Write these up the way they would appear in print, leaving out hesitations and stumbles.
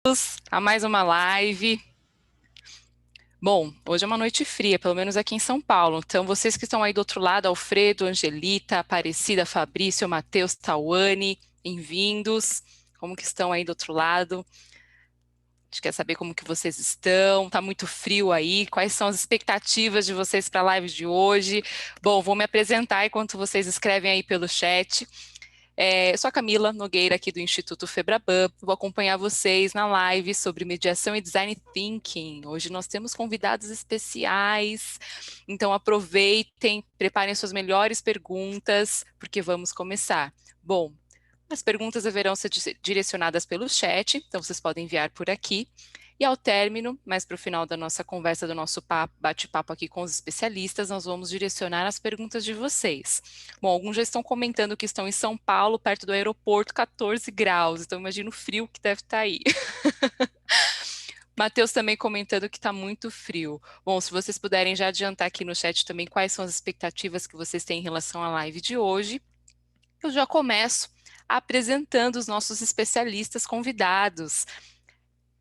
A mais uma live. Bom, hoje é uma noite fria, pelo menos aqui em São Paulo. Então, vocês que estão aí do outro lado, Alfredo, Angelita, Aparecida, Fabrício, Matheus, Tauane, bem-vindos. Como que estão aí do outro lado? A gente quer saber como que vocês estão. Tá muito frio aí? Quais são as expectativas de vocês para a live de hoje? Bom, vou me apresentar enquanto vocês escrevem aí pelo chat. Eu sou a Camila Nogueira, aqui do Instituto Febraban. Vou acompanhar vocês na live sobre mediação e design thinking. Hoje nós temos convidados especiais, então aproveitem, preparem suas melhores perguntas, porque vamos começar. Bom, as perguntas deverão ser direcionadas pelo chat, então vocês podem enviar por aqui. E ao término, mais para o final da nossa conversa, do nosso bate-papo aqui com os especialistas, nós vamos direcionar as perguntas de vocês. Bom, alguns já estão comentando que estão em São Paulo, perto do aeroporto, 14 graus, então imagina o frio que deve estar aí. Matheus também comentando que está muito frio. Bom, se vocês puderem já adiantar aqui no chat também quais são as expectativas que vocês têm em relação à live de hoje, eu já começo apresentando os nossos especialistas convidados.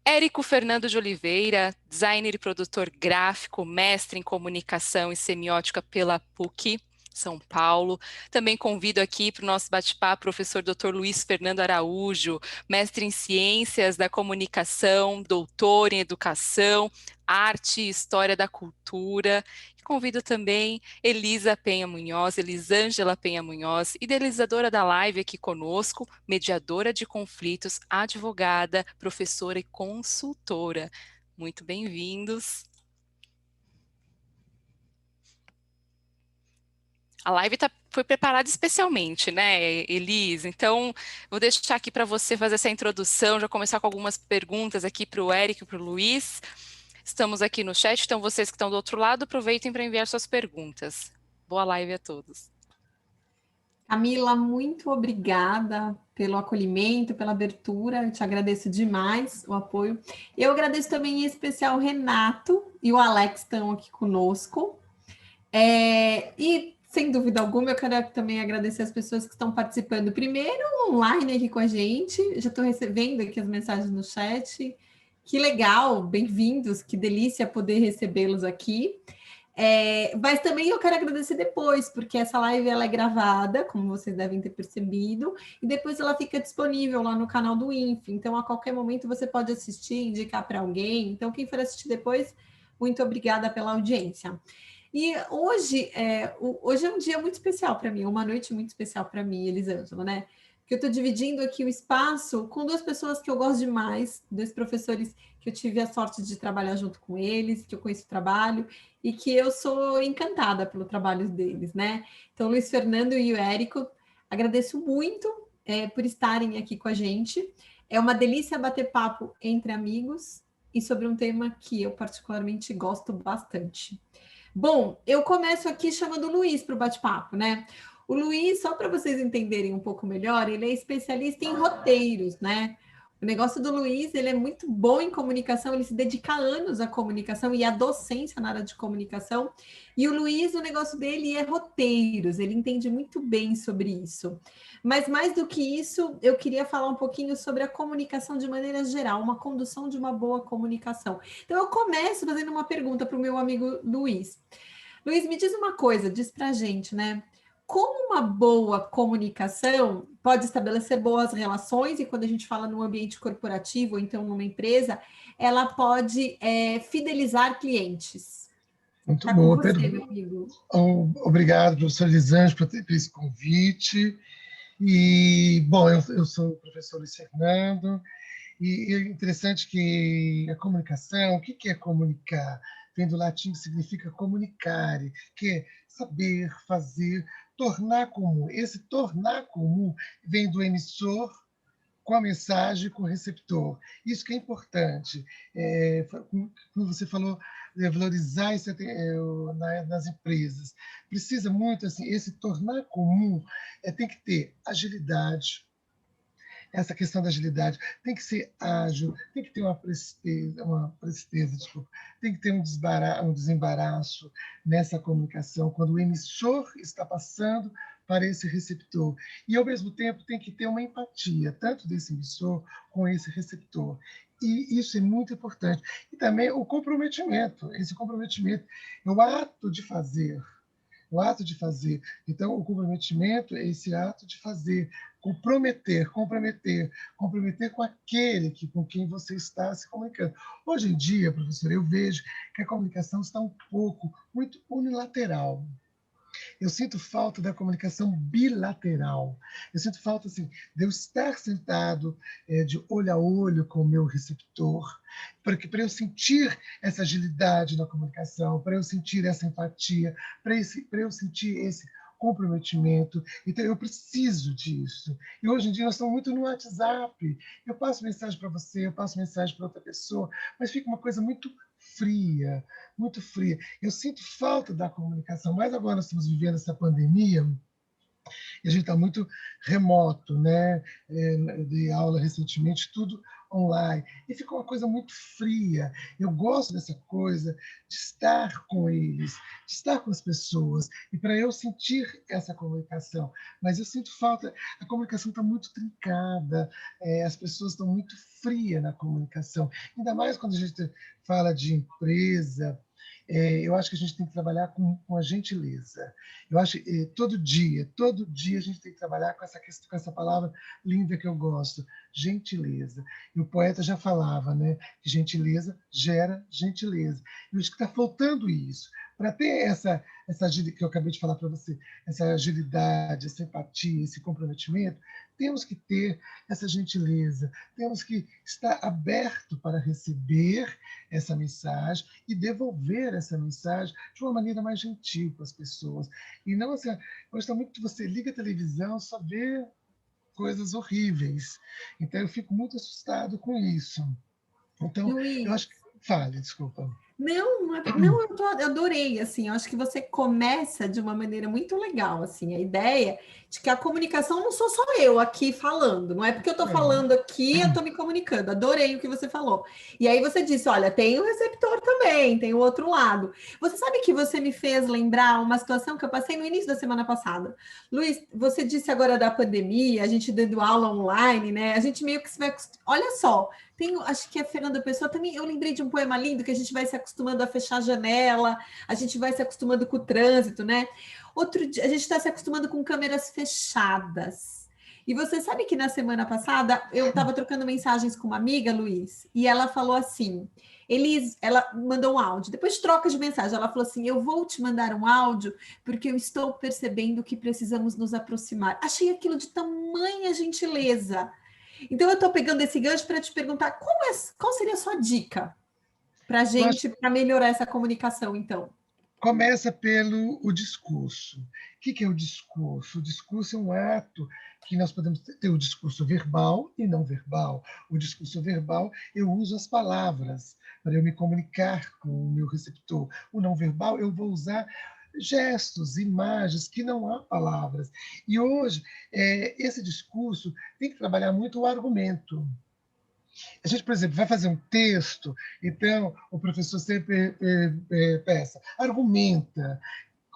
Érico Fernando de Oliveira, designer e produtor gráfico, mestre em comunicação e semiótica pela PUC, São Paulo. Também convido aqui para o nosso bate-papo o professor Dr. Luiz Fernando Araújo, mestre em ciências da comunicação, doutor em educação, arte e história da cultura. Convido também Elisa Penha Munhoz, Elisângela Penha Munhoz, idealizadora da live aqui conosco, mediadora de conflitos, advogada, professora e consultora. Muito bem-vindos. A live foi preparada especialmente, né, Elisa? Então, vou deixar aqui para você fazer essa introdução, já começar com algumas perguntas aqui para o Érico e para o Luiz. Estamos aqui no chat, então vocês que estão do outro lado, aproveitem para enviar suas perguntas. Boa live a todos. Camila, muito obrigada pelo acolhimento, pela abertura, eu te agradeço demais o apoio. Eu agradeço também em especial o Renato e o Alex estão aqui conosco. E, sem dúvida alguma, eu quero também agradecer as pessoas que estão participando, primeiro online aqui com a gente, já estou recebendo aqui as mensagens no chat. Que legal, bem-vindos, que delícia poder recebê-los aqui. Mas também eu quero agradecer depois, porque essa live ela é gravada, como vocês devem ter percebido, e depois ela fica disponível lá no canal do INF. Então, a qualquer momento você pode assistir, indicar para alguém. Então, quem for assistir depois, muito obrigada pela audiência. E hoje é um dia muito especial para mim, uma noite muito especial para mim, Elisângela, né? Porque eu estou dividindo aqui o espaço com duas pessoas que eu gosto demais, dois professores que eu tive a sorte de trabalhar junto com eles, que eu conheço o trabalho, e que eu sou encantada pelo trabalho deles, né? Então, Luiz Fernando e o Érico, agradeço muito por estarem aqui com a gente. É uma delícia bater papo entre amigos e sobre um tema que eu particularmente gosto bastante. Bom, eu começo aqui chamando o Luiz para o bate-papo, né? O Luiz, só para vocês entenderem um pouco melhor, ele é especialista em roteiros, né? O negócio do Luiz, ele é muito bom em comunicação, ele se dedica a anos à comunicação e à docência na área de comunicação. E o Luiz, o negócio dele é roteiros, ele entende muito bem sobre isso. Mas mais do que isso, eu queria falar um pouquinho sobre a comunicação de maneira geral, uma condução de uma boa comunicação. Então, eu começo fazendo uma pergunta para o meu amigo Luiz. Luiz, me diz uma coisa, diz para a gente, né? Como uma boa comunicação pode estabelecer boas relações, e quando a gente fala no ambiente corporativo, ou então numa empresa, ela pode fidelizar clientes. Muito Está com boa você, pergunta. meu amigo. Obrigado, professor Elisângela, por esse convite. E, bom, eu sou o professor Luiz Fernando, e é interessante que a comunicação, o que é comunicar? Vem do latim que significa comunicare, que é saber, fazer, tornar comum. Esse tornar comum vem do emissor com a mensagem, com o receptor. Isso que é importante. Como você falou, valorizar isso nas empresas. Precisa muito, assim, esse tornar comum tem que ter agilidade. Essa questão da agilidade tem que ser ágil, tem que ter uma presteza, desculpa, tem que ter um desembaraço nessa comunicação, quando o emissor está passando para esse receptor. E, ao mesmo tempo, tem que ter uma empatia, tanto desse emissor com esse receptor. E isso é muito importante. E também o comprometimento, esse comprometimento, é o ato de fazer. O ato de fazer. Então, o comprometimento é esse ato de fazer, comprometer com aquele com quem você está se comunicando. Hoje em dia, professor, eu vejo que a comunicação está um pouco, muito unilateral. Eu sinto falta da comunicação bilateral. Eu sinto falta assim, de eu estar sentado de olho a olho com o meu receptor, para eu sentir essa agilidade na comunicação, para eu sentir essa empatia, para eu sentir esse comprometimento. Então, eu preciso disso. E hoje em dia nós estamos muito no WhatsApp. Eu passo mensagem para você, eu passo mensagem para outra pessoa, mas fica uma coisa muito fria, muito fria. Eu sinto falta da comunicação, mas agora nós estamos vivendo essa pandemia e a gente está muito remoto, né? De aula recentemente, tudo online. E ficou uma coisa muito fria. Eu gosto dessa coisa de estar com eles, de estar com as pessoas, e para eu sentir essa comunicação. Mas eu sinto falta, a comunicação está muito trincada, as pessoas estão muito frias na comunicação, ainda mais quando a gente fala de empresa. Eu acho que a gente tem que trabalhar com a gentileza. Eu acho que todo dia a gente tem que trabalhar com essa palavra linda que eu gosto, gentileza. E o poeta já falava, né, que gentileza gera gentileza. Eu acho que está faltando isso. Para ter essa agilidade que eu acabei de falar para você, essa agilidade, essa empatia, esse comprometimento, temos que ter essa gentileza, temos que estar aberto para receber essa mensagem e devolver essa mensagem de uma maneira mais gentil para as pessoas. E não assim, gosta muito que você liga a televisão, só vê coisas horríveis. Então, eu fico muito assustado com isso. Então, eu Luiz, acho que... Fale, desculpa. não, eu adorei, assim, eu acho que você começa de uma maneira muito legal, assim, a ideia de que a comunicação não sou só eu aqui falando, não é porque eu estou Não. falando aqui, eu estou me comunicando, adorei o que você falou. E aí você disse, olha, tem o receptor também, tem o outro lado. Você sabe que você me fez lembrar uma situação que eu passei no início da semana passada. Luiz, você disse agora da pandemia, a gente dando aula online, né, a gente meio que se vai... Olha só, acho que a Fernanda Pessoa também, eu lembrei de um poema lindo que a gente vai se acostumando a fechar a janela, a gente vai se acostumando com o trânsito, né? Outro dia, a gente está se acostumando com câmeras fechadas. E você sabe que na semana passada eu estava trocando mensagens com uma amiga, Luiz, e ela falou assim: ela mandou um áudio, depois de troca de mensagem, ela falou assim: eu vou te mandar um áudio porque eu estou percebendo que precisamos nos aproximar. Achei aquilo de tamanha gentileza. Então, eu estou pegando esse gancho para te perguntar qual seria a sua dica para a Eu acho gente, para melhorar essa comunicação, então? Começa pelo o discurso. O que é o discurso? O discurso é um ato que nós podemos ter o discurso verbal e não verbal. O discurso verbal, eu uso as palavras para eu me comunicar com o meu receptor. O não verbal, eu vou usar gestos, imagens, que não há palavras. E hoje, esse discurso tem que trabalhar muito o argumento. A gente, por exemplo, vai fazer um texto, então o professor sempre peça, argumenta.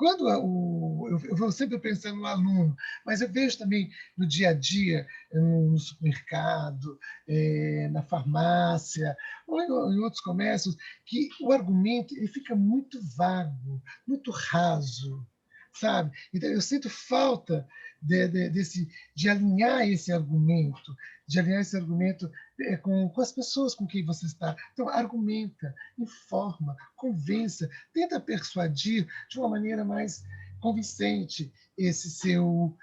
Eu vou sempre pensando no aluno, mas eu vejo também no dia a dia, no supermercado, na farmácia, ou em outros comércios, que o argumento ele fica muito vago, muito raso, sabe? Então, eu sinto falta de alinhar de alinhar esse argumento com as pessoas com quem você está. Então, argumenta, informa, convença, tenta persuadir de uma maneira mais convincente esse seu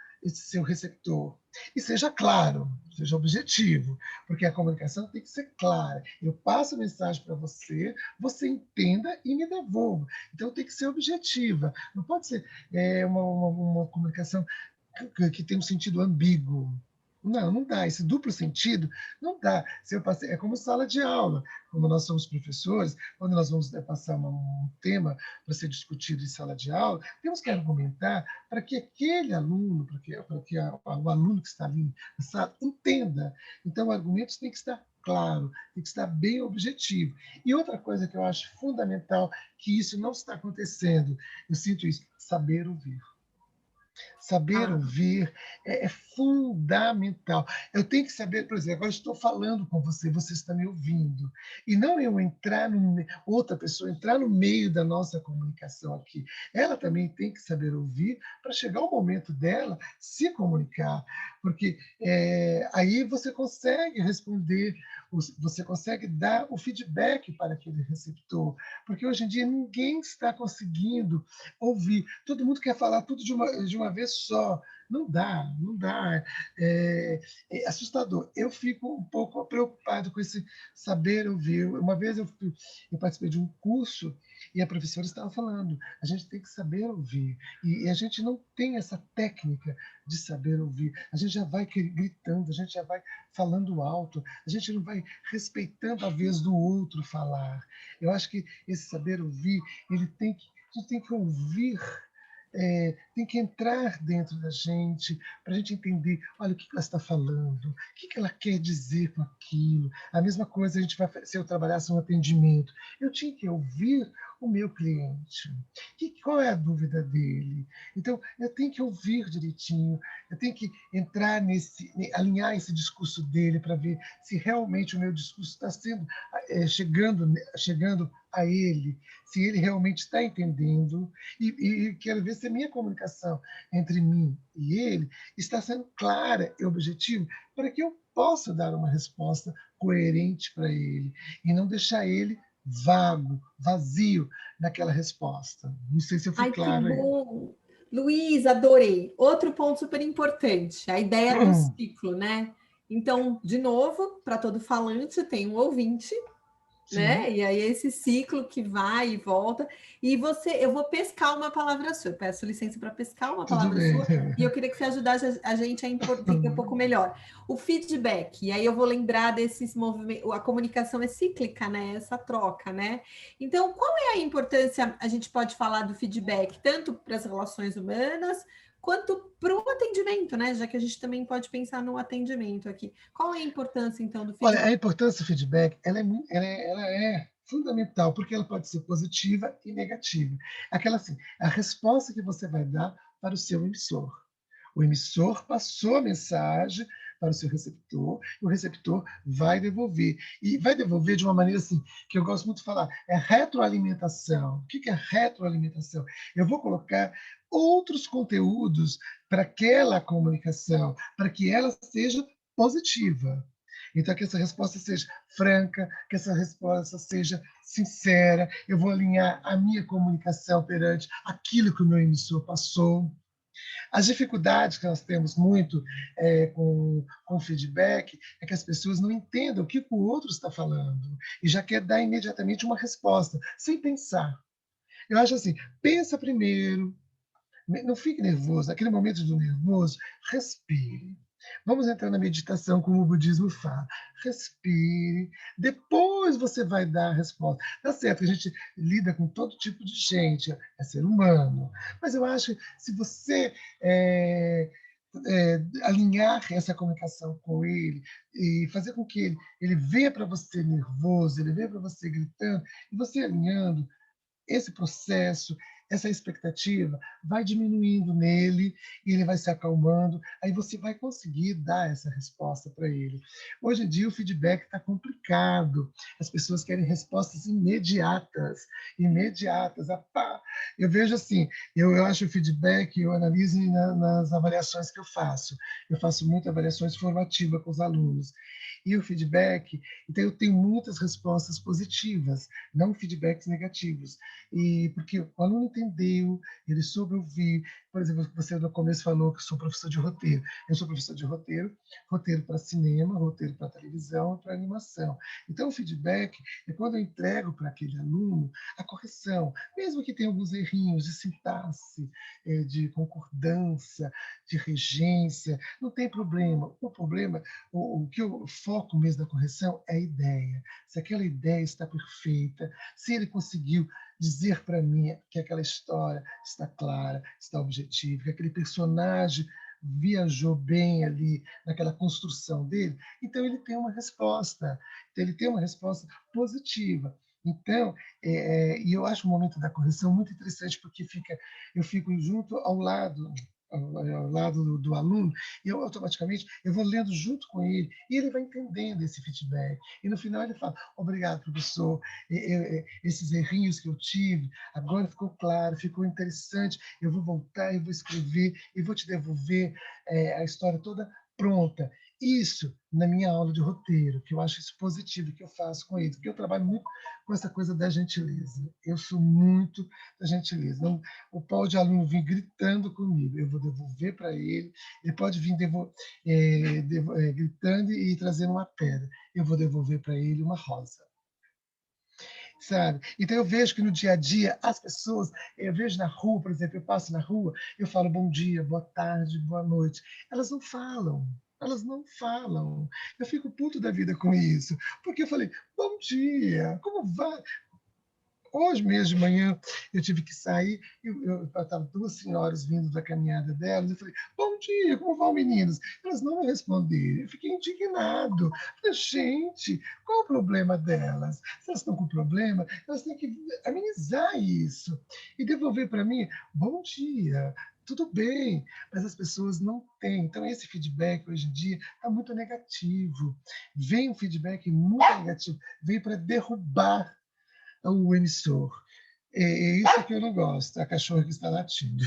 receptor. E seja claro, seja objetivo, porque a comunicação tem que ser clara. Eu passo a mensagem para você, você entenda e me devolva. Então, tem que ser objetiva. Não pode ser uma comunicação que tem um sentido ambíguo. Não, não dá. Esse duplo sentido não dá. Se eu passei, é como sala de aula. Como nós somos professores, quando nós vamos passar um tema para ser discutido em sala de aula, temos que argumentar para que aquele aluno, o aluno que está ali na sala, entenda. Então, o argumento tem que estar claro, tem que estar bem objetivo. E outra coisa que eu acho fundamental, que isso não está acontecendo, eu sinto isso, saber ouvir. Saber Ah, ouvir é fundamental. Eu tenho que saber, por exemplo, agora estou falando com você, você está me ouvindo. E não eu entrar outra pessoa entrar no meio da nossa comunicação aqui. Ela também tem que saber ouvir para chegar o momento dela se comunicar. Porque aí você consegue responder, você consegue dar o feedback para aquele receptor. Porque hoje em dia ninguém está conseguindo ouvir. Todo mundo quer falar tudo de uma vez só. Não dá, não dá. É assustador. Eu fico um pouco preocupado com esse saber ouvir. Uma vez eu participei de um curso e a professora estava falando, a gente tem que saber ouvir. E a gente não tem essa técnica de saber ouvir. A gente já vai gritando, a gente já vai falando alto, a gente não vai respeitando a vez do outro falar. Eu acho que esse saber ouvir, a gente tem que ouvir, tem que entrar dentro da gente para a gente entender, olha o que ela está falando, o que ela quer dizer com aquilo. A mesma coisa a gente vai, se eu trabalhasse um atendimento, eu tinha que ouvir o meu cliente. Qual é a dúvida dele? Então, eu tenho que ouvir direitinho, eu tenho que entrar alinhar esse discurso dele para ver se realmente o meu discurso está sendo chegando a ele, se ele realmente está entendendo, e quero ver se a minha comunicação entre mim e ele está sendo clara e objetiva para que eu possa dar uma resposta coerente para ele e não deixar ele vago, vazio naquela resposta. Não sei se eu fui ai, que claro aí. bom. Luiz, adorei. Outro ponto super importante, a ideia do ciclo, né? Então, de novo, para todo falante tem um ouvinte, Sim, né? E aí esse ciclo que vai e volta. E eu vou pescar uma palavra sua. Eu peço licença para pescar uma tudo palavra bem. sua. E eu queria que você ajudasse a gente a entender um pouco melhor. O feedback. E aí eu vou lembrar desses movimentos. A comunicação é cíclica, né? Essa troca, né? Então, qual é a importância? A gente pode falar do feedback tanto para as relações humanas quanto para o atendimento, né? Já que a gente também pode pensar no atendimento aqui. Qual é a importância, então, do Olha, a feedback? importância do feedback, ela é fundamental, porque ela pode ser positiva e negativa. Aquela assim, a resposta que você vai dar para o seu emissor. O emissor passou a mensagem para o seu receptor, e o receptor vai devolver. E vai devolver de uma maneira assim, que eu gosto muito de falar, é retroalimentação. O que é retroalimentação? Eu vou colocar outros conteúdos para aquela comunicação, para que ela seja positiva. Então, que essa resposta seja franca, que essa resposta seja sincera, eu vou alinhar a minha comunicação perante aquilo que o meu emissor passou. As dificuldades que nós temos muito com feedback é que as pessoas não entendem o que o outro está falando e já quer dar imediatamente uma resposta, sem pensar. Eu acho assim, pensa primeiro, não fique nervoso, naquele momento do nervoso, respire. Vamos entrar na meditação, como o budismo fala. Respire, depois você vai dar a resposta. Tá certo que a gente lida com todo tipo de gente, é ser humano, mas eu acho que se você alinhar essa comunicação com ele e fazer com que ele venha para você nervoso, ele venha para você gritando, e você alinhando, esse processo, essa expectativa vai diminuindo nele e ele vai se acalmando, aí você vai conseguir dar essa resposta para ele. Hoje em dia o feedback está complicado, as pessoas querem respostas imediatas, imediatas. Eu vejo assim, eu acho o feedback, eu analiso nas avaliações que eu faço muitas avaliações formativas com os alunos, e o feedback, então eu tenho muitas respostas positivas, não feedbacks negativos. E porque o aluno entendeu, ele soube ouvir. Por exemplo, você no começo falou que sou professor de roteiro. Eu sou professor de roteiro, roteiro para cinema, roteiro para televisão e para animação. Então, o feedback é quando eu entrego para aquele aluno a correção, mesmo que tenha alguns errinhos de sintaxe, de concordância, de regência, não tem problema. O problema, o que eu foco mesmo da correção é a ideia. Se aquela ideia está perfeita, se ele conseguiu dizer para mim que aquela história está clara, está objetiva, que aquele personagem viajou bem ali naquela construção dele, então ele tem uma resposta, então ele tem uma resposta positiva. Então, e eu acho o momento da correção muito interessante porque eu fico junto ao lado ao lado do aluno, e eu automaticamente eu vou lendo junto com ele, e ele vai entendendo esse feedback. E no final ele fala, obrigado, professor, esses errinhos que eu tive, agora ficou claro, ficou interessante, eu vou voltar, eu vou escrever, e vou te devolver a história toda pronta. Isso na minha aula de roteiro, que eu acho isso positivo, que eu faço com eles, porque eu trabalho muito com essa coisa da gentileza. Eu sou muito da gentileza. Não, o pode aluno vir gritando comigo, eu vou devolver para ele, ele pode vir gritando e trazendo uma pedra, eu vou devolver para ele uma rosa. Sabe? Então eu vejo que no dia a dia as pessoas, eu vejo na rua, por exemplo, eu passo na rua, eu falo bom dia, boa tarde, boa noite. Elas não falam. Elas não falam. Eu fico puto da vida com isso. Porque eu falei, bom dia, como vai? Hoje mesmo de manhã eu tive que sair, estavam duas senhoras vindo da caminhada delas, eu falei, bom dia, como vão, meninos? Elas não me responderam, eu fiquei indignado. Falei, gente, qual o problema delas? Se elas estão com problema, elas têm que amenizar isso e devolver para mim, bom dia, tudo bem, mas as pessoas não têm. Então, esse feedback, hoje em dia, está muito negativo. Vem um feedback muito negativo, vem para derrubar o emissor. É isso que eu não gosto, a cachorra que está latindo.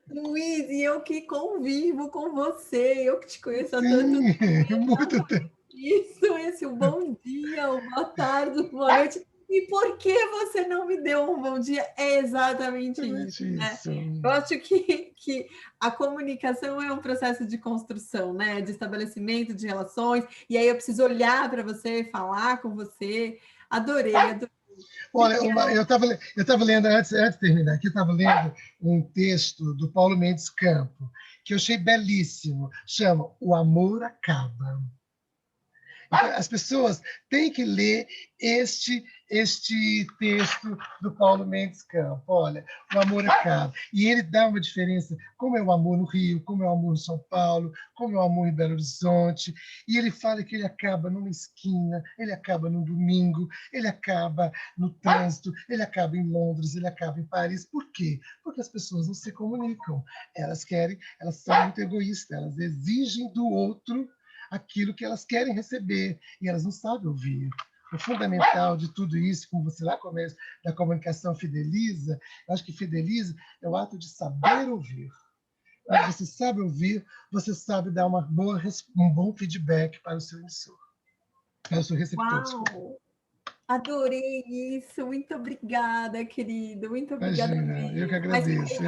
Luiz, e eu que convivo com você, eu que te conheço há tanto Sim, tempo. muito tempo. Isso, esse um bom dia, uma boa tarde, uma boa noite. E por que você não me deu um bom dia? É exatamente isso, né? Isso. Eu acho que a comunicação é um processo de construção, né? De estabelecimento de relações. E aí eu preciso olhar para você, falar com você. Adorei, adorei. Olha, eu estava lendo, antes de terminar aqui, eu estava lendo um texto do Paulo Mendes Campo, que eu achei belíssimo, chama O Amor Acaba. Então, as pessoas têm que ler este texto do Paulo Mendes Campo. Olha, o amor acaba. E ele dá uma diferença, como é o amor no Rio, como é o amor em São Paulo, como é o amor em Belo Horizonte. E ele fala que ele acaba numa esquina, ele acaba no domingo, ele acaba no trânsito, ele acaba em Londres, ele acaba em Paris. Por quê? Porque as pessoas não se comunicam. Elas são muito egoístas, elas exigem do outro aquilo que elas querem receber, e elas não sabem ouvir. O fundamental de tudo isso, como você lá começa, da comunicação fideliza, eu acho que fideliza é o ato de saber ouvir. Quando você sabe ouvir, você sabe dar um bom feedback para o seu emissor, para o seu receptor. Uau! Adorei isso, muito obrigada, querido, muito obrigada Imagina, mesmo. eu que agradeço.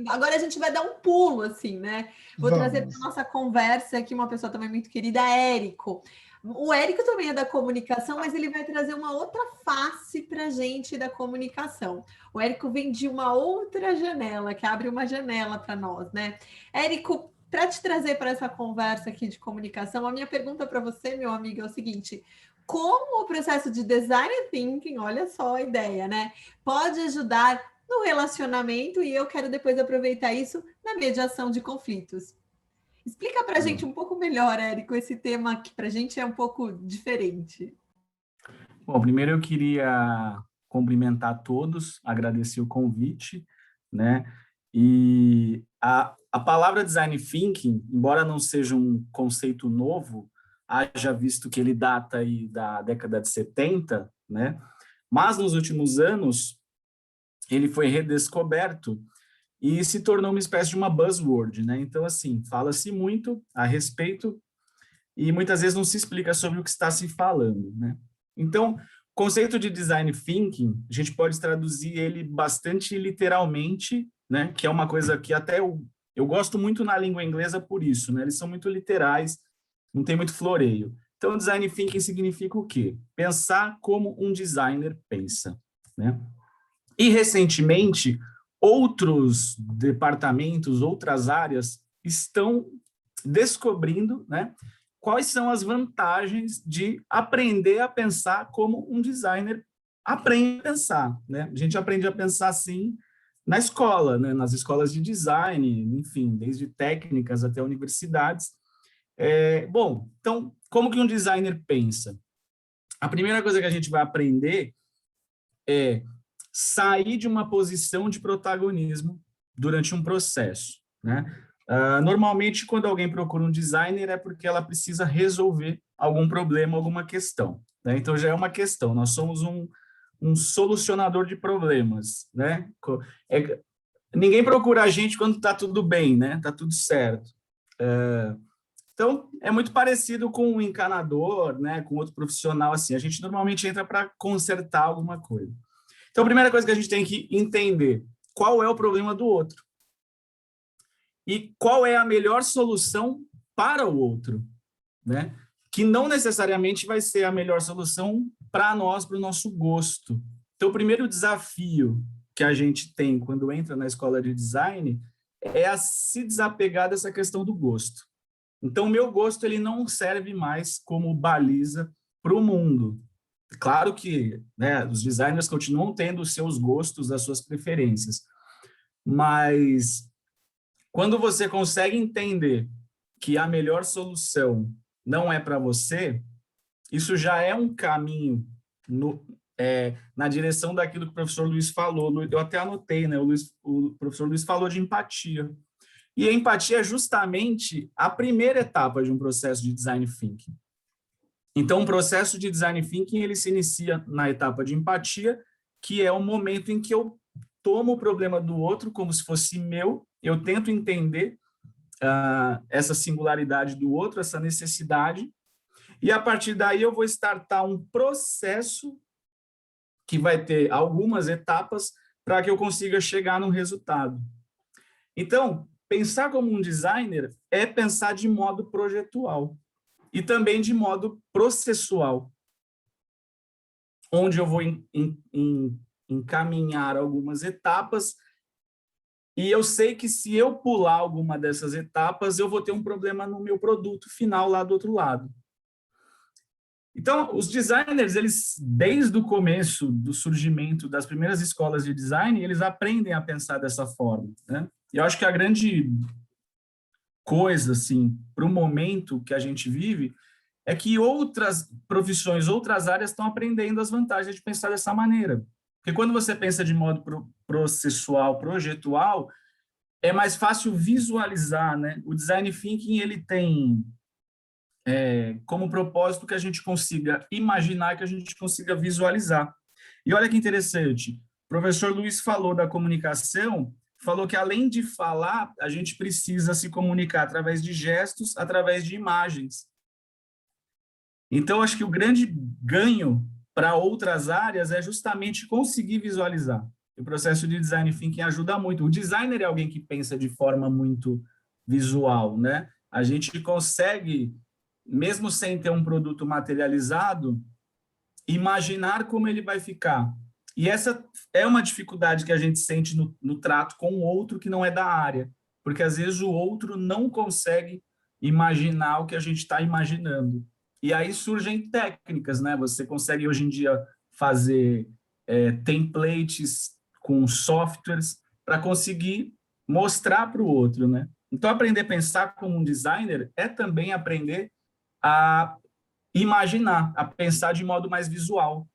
Agora a gente vai dar um pulo, assim, né? Vou trazer para a nossa conversa aqui uma pessoa também muito querida, Érico. O Érico também é da comunicação, mas ele vai trazer uma outra face para a gente da comunicação. O Érico vem de uma outra janela, que abre uma janela para nós, né? Érico, para te trazer para essa conversa aqui de comunicação, a minha pergunta para você, meu amigo, é o seguinte: como o processo de design thinking, olha só a ideia, né? Pode ajudar no relacionamento, e eu quero depois aproveitar isso na mediação de conflitos. Explica para a gente um pouco melhor, Érico, esse tema que para a gente é um pouco diferente. Bom, primeiro eu queria cumprimentar todos, agradecer o convite, né? E a palavra design thinking, embora não seja um conceito novo, haja visto que ele data aí da década de 70, né? Mas nos últimos anos ele foi redescoberto e se tornou uma espécie de uma buzzword, né? Então, assim, fala-se muito a respeito e muitas vezes não se explica sobre o que está se falando, né? Então, o conceito de design thinking, a gente pode traduzir ele bastante literalmente, né? Que é uma coisa que até eu gosto muito na língua inglesa por isso, né? Eles são muito literais, não tem muito floreio. Então, design thinking significa o quê? Pensar como um designer pensa, né? E, recentemente, outros departamentos, outras áreas estão descobrindo, né, quais são as vantagens de aprender a pensar como um designer aprende a pensar, né? A gente aprende a pensar assim na escola, né, nas escolas de design, enfim, desde técnicas até universidades. Bom, então, como que um designer pensa? A primeira coisa que a gente vai aprender é sair de uma posição de protagonismo durante um processo, né? Normalmente, quando alguém procura um designer, é porque ela precisa resolver algum problema, alguma questão, né? Então, já é uma questão. Nós somos um solucionador de problemas, né? Ninguém procura a gente quando está tudo bem, né? Está tudo certo. Então, é muito parecido com um encanador, né? Com outro profissional, assim. A gente normalmente entra para consertar alguma coisa. Então, a primeira coisa que a gente tem que entender, qual é o problema do outro? E qual é a melhor solução para o outro, né? Que não necessariamente vai ser a melhor solução para nós, para o nosso gosto. Então, o primeiro desafio que a gente tem quando entra na escola de design é a se desapegar dessa questão do gosto. Então, o meu gosto ele não serve mais como baliza para o mundo. Claro que, né, os designers continuam tendo os seus gostos, as suas preferências, mas quando você consegue entender que a melhor solução não é para você, isso já é um caminho na direção daquilo que o professor Luiz falou. Eu até anotei, né? O professor Luiz falou de empatia. E a empatia é justamente a primeira etapa de um processo de design thinking. Então, o processo de design thinking ele se inicia na etapa de empatia, que é o momento em que eu tomo o problema do outro como se fosse meu, eu tento entender essa singularidade do outro, essa necessidade, e a partir daí eu vou startar um processo que vai ter algumas etapas para que eu consiga chegar num resultado. Então, pensar como um designer é pensar de modo projetual e também de modo processual, onde eu vou encaminhar algumas etapas e eu sei que se eu pular alguma dessas etapas, eu vou ter um problema no meu produto final lá do outro lado. Então, os designers, eles, desde o começo do surgimento das primeiras escolas de design, eles aprendem a pensar dessa forma, né? E eu acho que a grande coisa, assim, para o momento que a gente vive, é que outras profissões, outras áreas estão aprendendo as vantagens de pensar dessa maneira. Porque quando você pensa de modo processual, projetual, é mais fácil visualizar, né? O design thinking, ele tem como propósito que a gente consiga imaginar, que a gente consiga visualizar. E olha que interessante, o professor Luiz falou da comunicação, falou que além de falar, a gente precisa se comunicar através de gestos, através de imagens. Então, acho que o grande ganho para outras áreas é justamente conseguir visualizar. O processo de design thinking ajuda muito. O designer é alguém que pensa de forma muito visual, né? A gente consegue, mesmo sem ter um produto materializado, imaginar como ele vai ficar. E essa é uma dificuldade que a gente sente no trato com o outro que não é da área, porque às vezes o outro não consegue imaginar o que a gente está imaginando. E aí surgem técnicas, né? Você consegue hoje em dia fazer templates com softwares para conseguir mostrar para o outro, né? Então, aprender a pensar como um designer é também aprender a imaginar, a pensar de modo mais visual.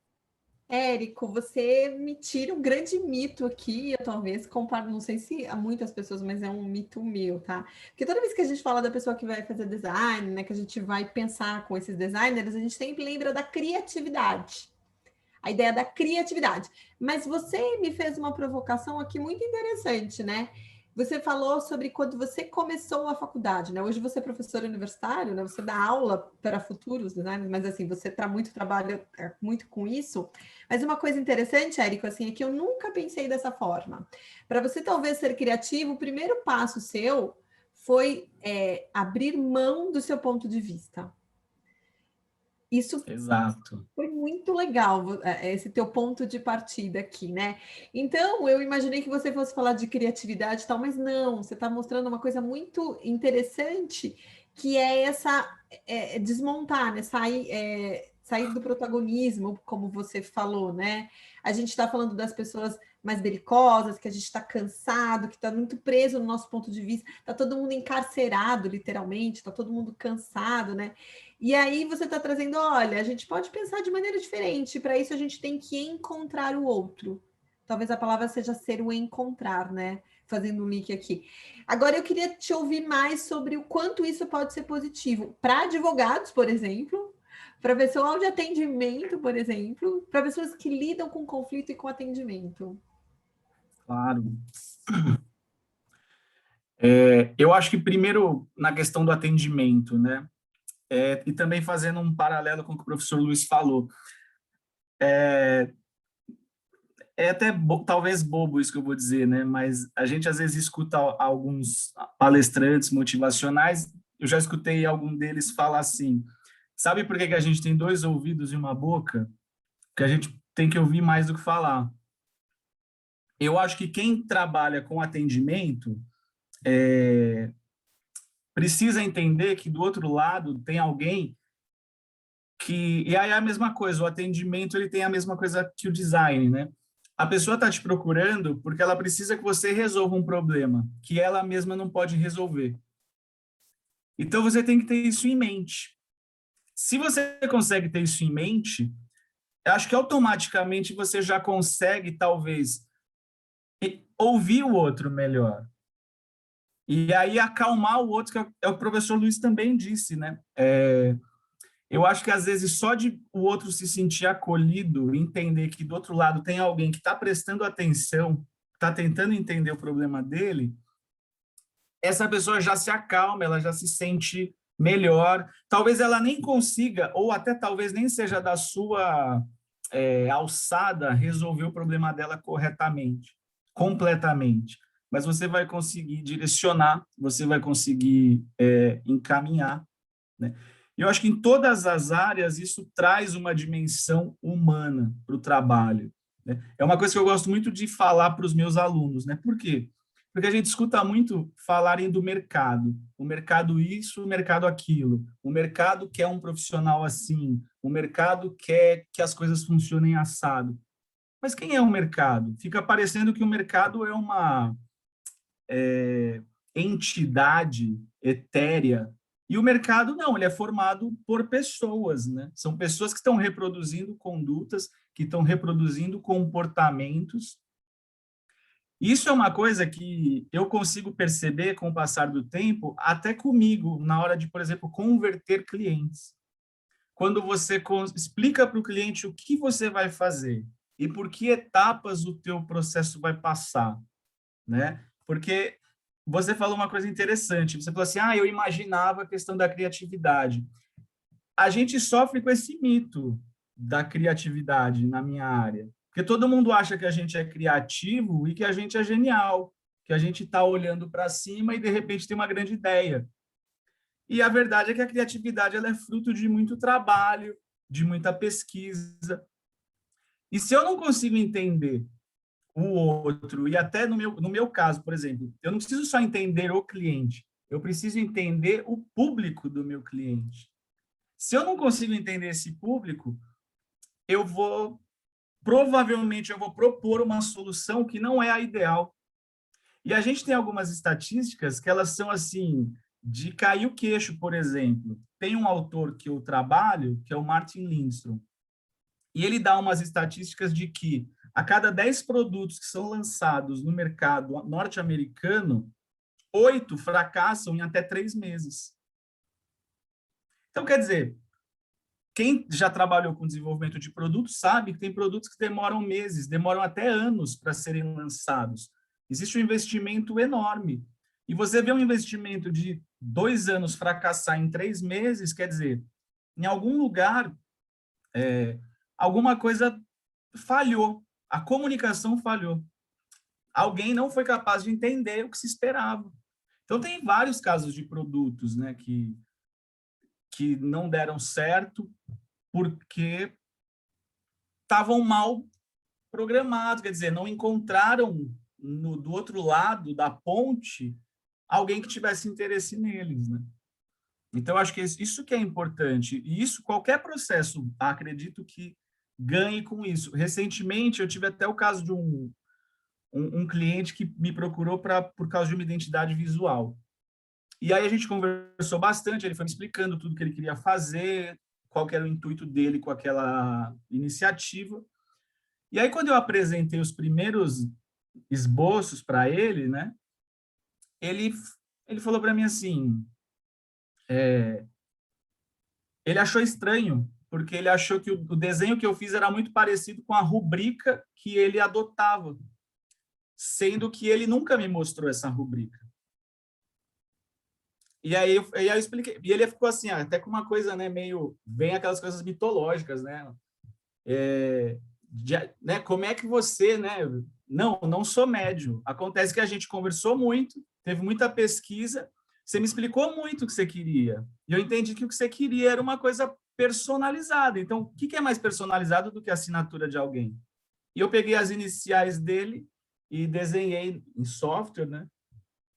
Érico, você me tira um grande mito aqui, eu talvez comparo, não sei se há muitas pessoas, mas é um mito meu, tá? Porque toda vez que a gente fala da pessoa que vai fazer design, né, que a gente vai pensar com esses designers, a gente sempre lembra da criatividade. A ideia da criatividade. Mas você me fez uma provocação aqui muito interessante, né? Você falou sobre quando você começou a faculdade, né? Hoje você é professor universitário, né? Você dá aula para futuros designers, mas assim, você trabalha muito com isso. Mas uma coisa interessante, Érico, assim, é que eu nunca pensei dessa forma. Para você talvez ser criativo, o primeiro passo seu foi abrir mão do seu ponto de vista. Isso Exato. Foi muito legal esse teu ponto de partida aqui, né? Então, eu imaginei que você fosse falar de criatividade e tal, mas não, você está mostrando uma coisa muito interessante, que é essa desmontar, né? Sair do protagonismo, como você falou, né? A gente está falando das pessoas mais belicosas, que a gente está cansado, que está muito preso no nosso ponto de vista, está todo mundo encarcerado, literalmente, está todo mundo cansado, né? E aí você está trazendo, olha, a gente pode pensar de maneira diferente, para isso a gente tem que encontrar o outro. Talvez a palavra seja ser o encontrar, né? fazendo um link aqui. Agora eu queria te ouvir mais sobre o quanto isso pode ser positivo para advogados, por exemplo, para pessoal de atendimento, por exemplo, para pessoas que lidam com conflito e com atendimento. Claro. Eu acho que primeiro na questão do atendimento, né? E também fazendo um paralelo com o que o professor Luiz falou. É até talvez bobo isso que eu vou dizer, né? Mas a gente às vezes escuta alguns palestrantes motivacionais, eu já escutei algum deles falar assim, sabe por que a gente tem 2 ouvidos e uma boca? Porque a gente tem que ouvir mais do que falar. Eu acho que quem trabalha com atendimento precisa entender que do outro lado tem alguém que... E aí é a mesma coisa, o atendimento ele tem a mesma coisa que o design, né? A pessoa está te procurando porque ela precisa que você resolva um problema que ela mesma não pode resolver. Então, você tem que ter isso em mente. Se você consegue ter isso em mente, eu acho que automaticamente você já consegue, talvez, ouvir o outro melhor. E aí acalmar o outro, que é o que o professor Luiz também disse, né? Eu acho que, às vezes, só de o outro se sentir acolhido, entender que do outro lado tem alguém que está prestando atenção, está tentando entender o problema dele, essa pessoa já se acalma, ela já se sente melhor. Talvez ela nem consiga, ou até talvez nem seja da sua alçada, resolver o problema dela corretamente, completamente. Mas você vai conseguir direcionar, você vai conseguir encaminhar, né? Eu acho que em todas as áreas isso traz uma dimensão humana para o trabalho, né? É uma coisa que eu gosto muito de falar para os meus alunos, né? Por quê? Porque a gente escuta muito falarem do mercado. O mercado isso, o mercado aquilo. O mercado quer um profissional assim. O mercado quer que as coisas funcionem assado. Mas quem é o mercado? Fica parecendo que o mercado é uma entidade etérea. E o mercado não, ele é formado por pessoas, né? São pessoas que estão reproduzindo condutas, que estão reproduzindo comportamentos. Isso é uma coisa que eu consigo perceber com o passar do tempo, até comigo, na hora de, por exemplo, converter clientes. Quando você explica para o cliente o que você vai fazer e por que etapas o teu processo vai passar, né? Porque você falou uma coisa interessante, você falou assim, eu imaginava a questão da criatividade. A gente sofre com esse mito da criatividade na minha área, porque todo mundo acha que a gente é criativo e que a gente é genial, que a gente está olhando para cima e, de repente, tem uma grande ideia. E a verdade é que a criatividade ela é fruto de muito trabalho, de muita pesquisa. E se eu não consigo entender o outro, e até no meu caso, por exemplo, eu não preciso só entender o cliente, eu preciso entender o público do meu cliente. Se eu não consigo entender esse público, provavelmente eu vou propor uma solução que não é a ideal. E a gente tem algumas estatísticas que elas são assim, de cair o queixo, por exemplo. Tem um autor que eu trabalho, que é o Martin Lindstrom, e ele dá umas estatísticas de que a cada 10 produtos que são lançados no mercado norte-americano, 8 fracassam em até 3 meses. Então, quer dizer, quem já trabalhou com desenvolvimento de produtos sabe que tem produtos que demoram meses, demoram até anos para serem lançados. Existe um investimento enorme. E você vê um investimento de 2 anos fracassar em 3 meses, quer dizer, em algum lugar, alguma coisa falhou. A comunicação falhou. Alguém não foi capaz de entender o que se esperava. Então, tem vários casos de produtos, né, que não deram certo porque estavam mal programados, quer dizer, não encontraram do outro lado da ponte alguém que tivesse interesse neles, né? Então, acho que isso que é importante. E isso, qualquer processo, acredito que ganhe com isso. Recentemente, eu tive até o caso de um cliente que me procurou por causa de uma identidade visual. E aí a gente conversou bastante, ele foi me explicando tudo que ele queria fazer, qual que era o intuito dele com aquela iniciativa. E aí, quando eu apresentei os primeiros esboços para ele, né? Ele falou para mim assim, ele achou estranho, porque ele achou que o desenho que eu fiz era muito parecido com a rubrica que ele adotava, sendo que ele nunca me mostrou essa rubrica. E aí eu expliquei, e ele ficou assim, até com uma coisa, né, meio, vem aquelas coisas mitológicas, né? Né, como é que você, né? Não sou médium. Acontece que a gente conversou muito, teve muita pesquisa, você me explicou muito o que você queria. E eu entendi que o que você queria era uma coisa personalizada. Então, o que é mais personalizado do que a assinatura de alguém? E eu peguei as iniciais dele e desenhei em software, né?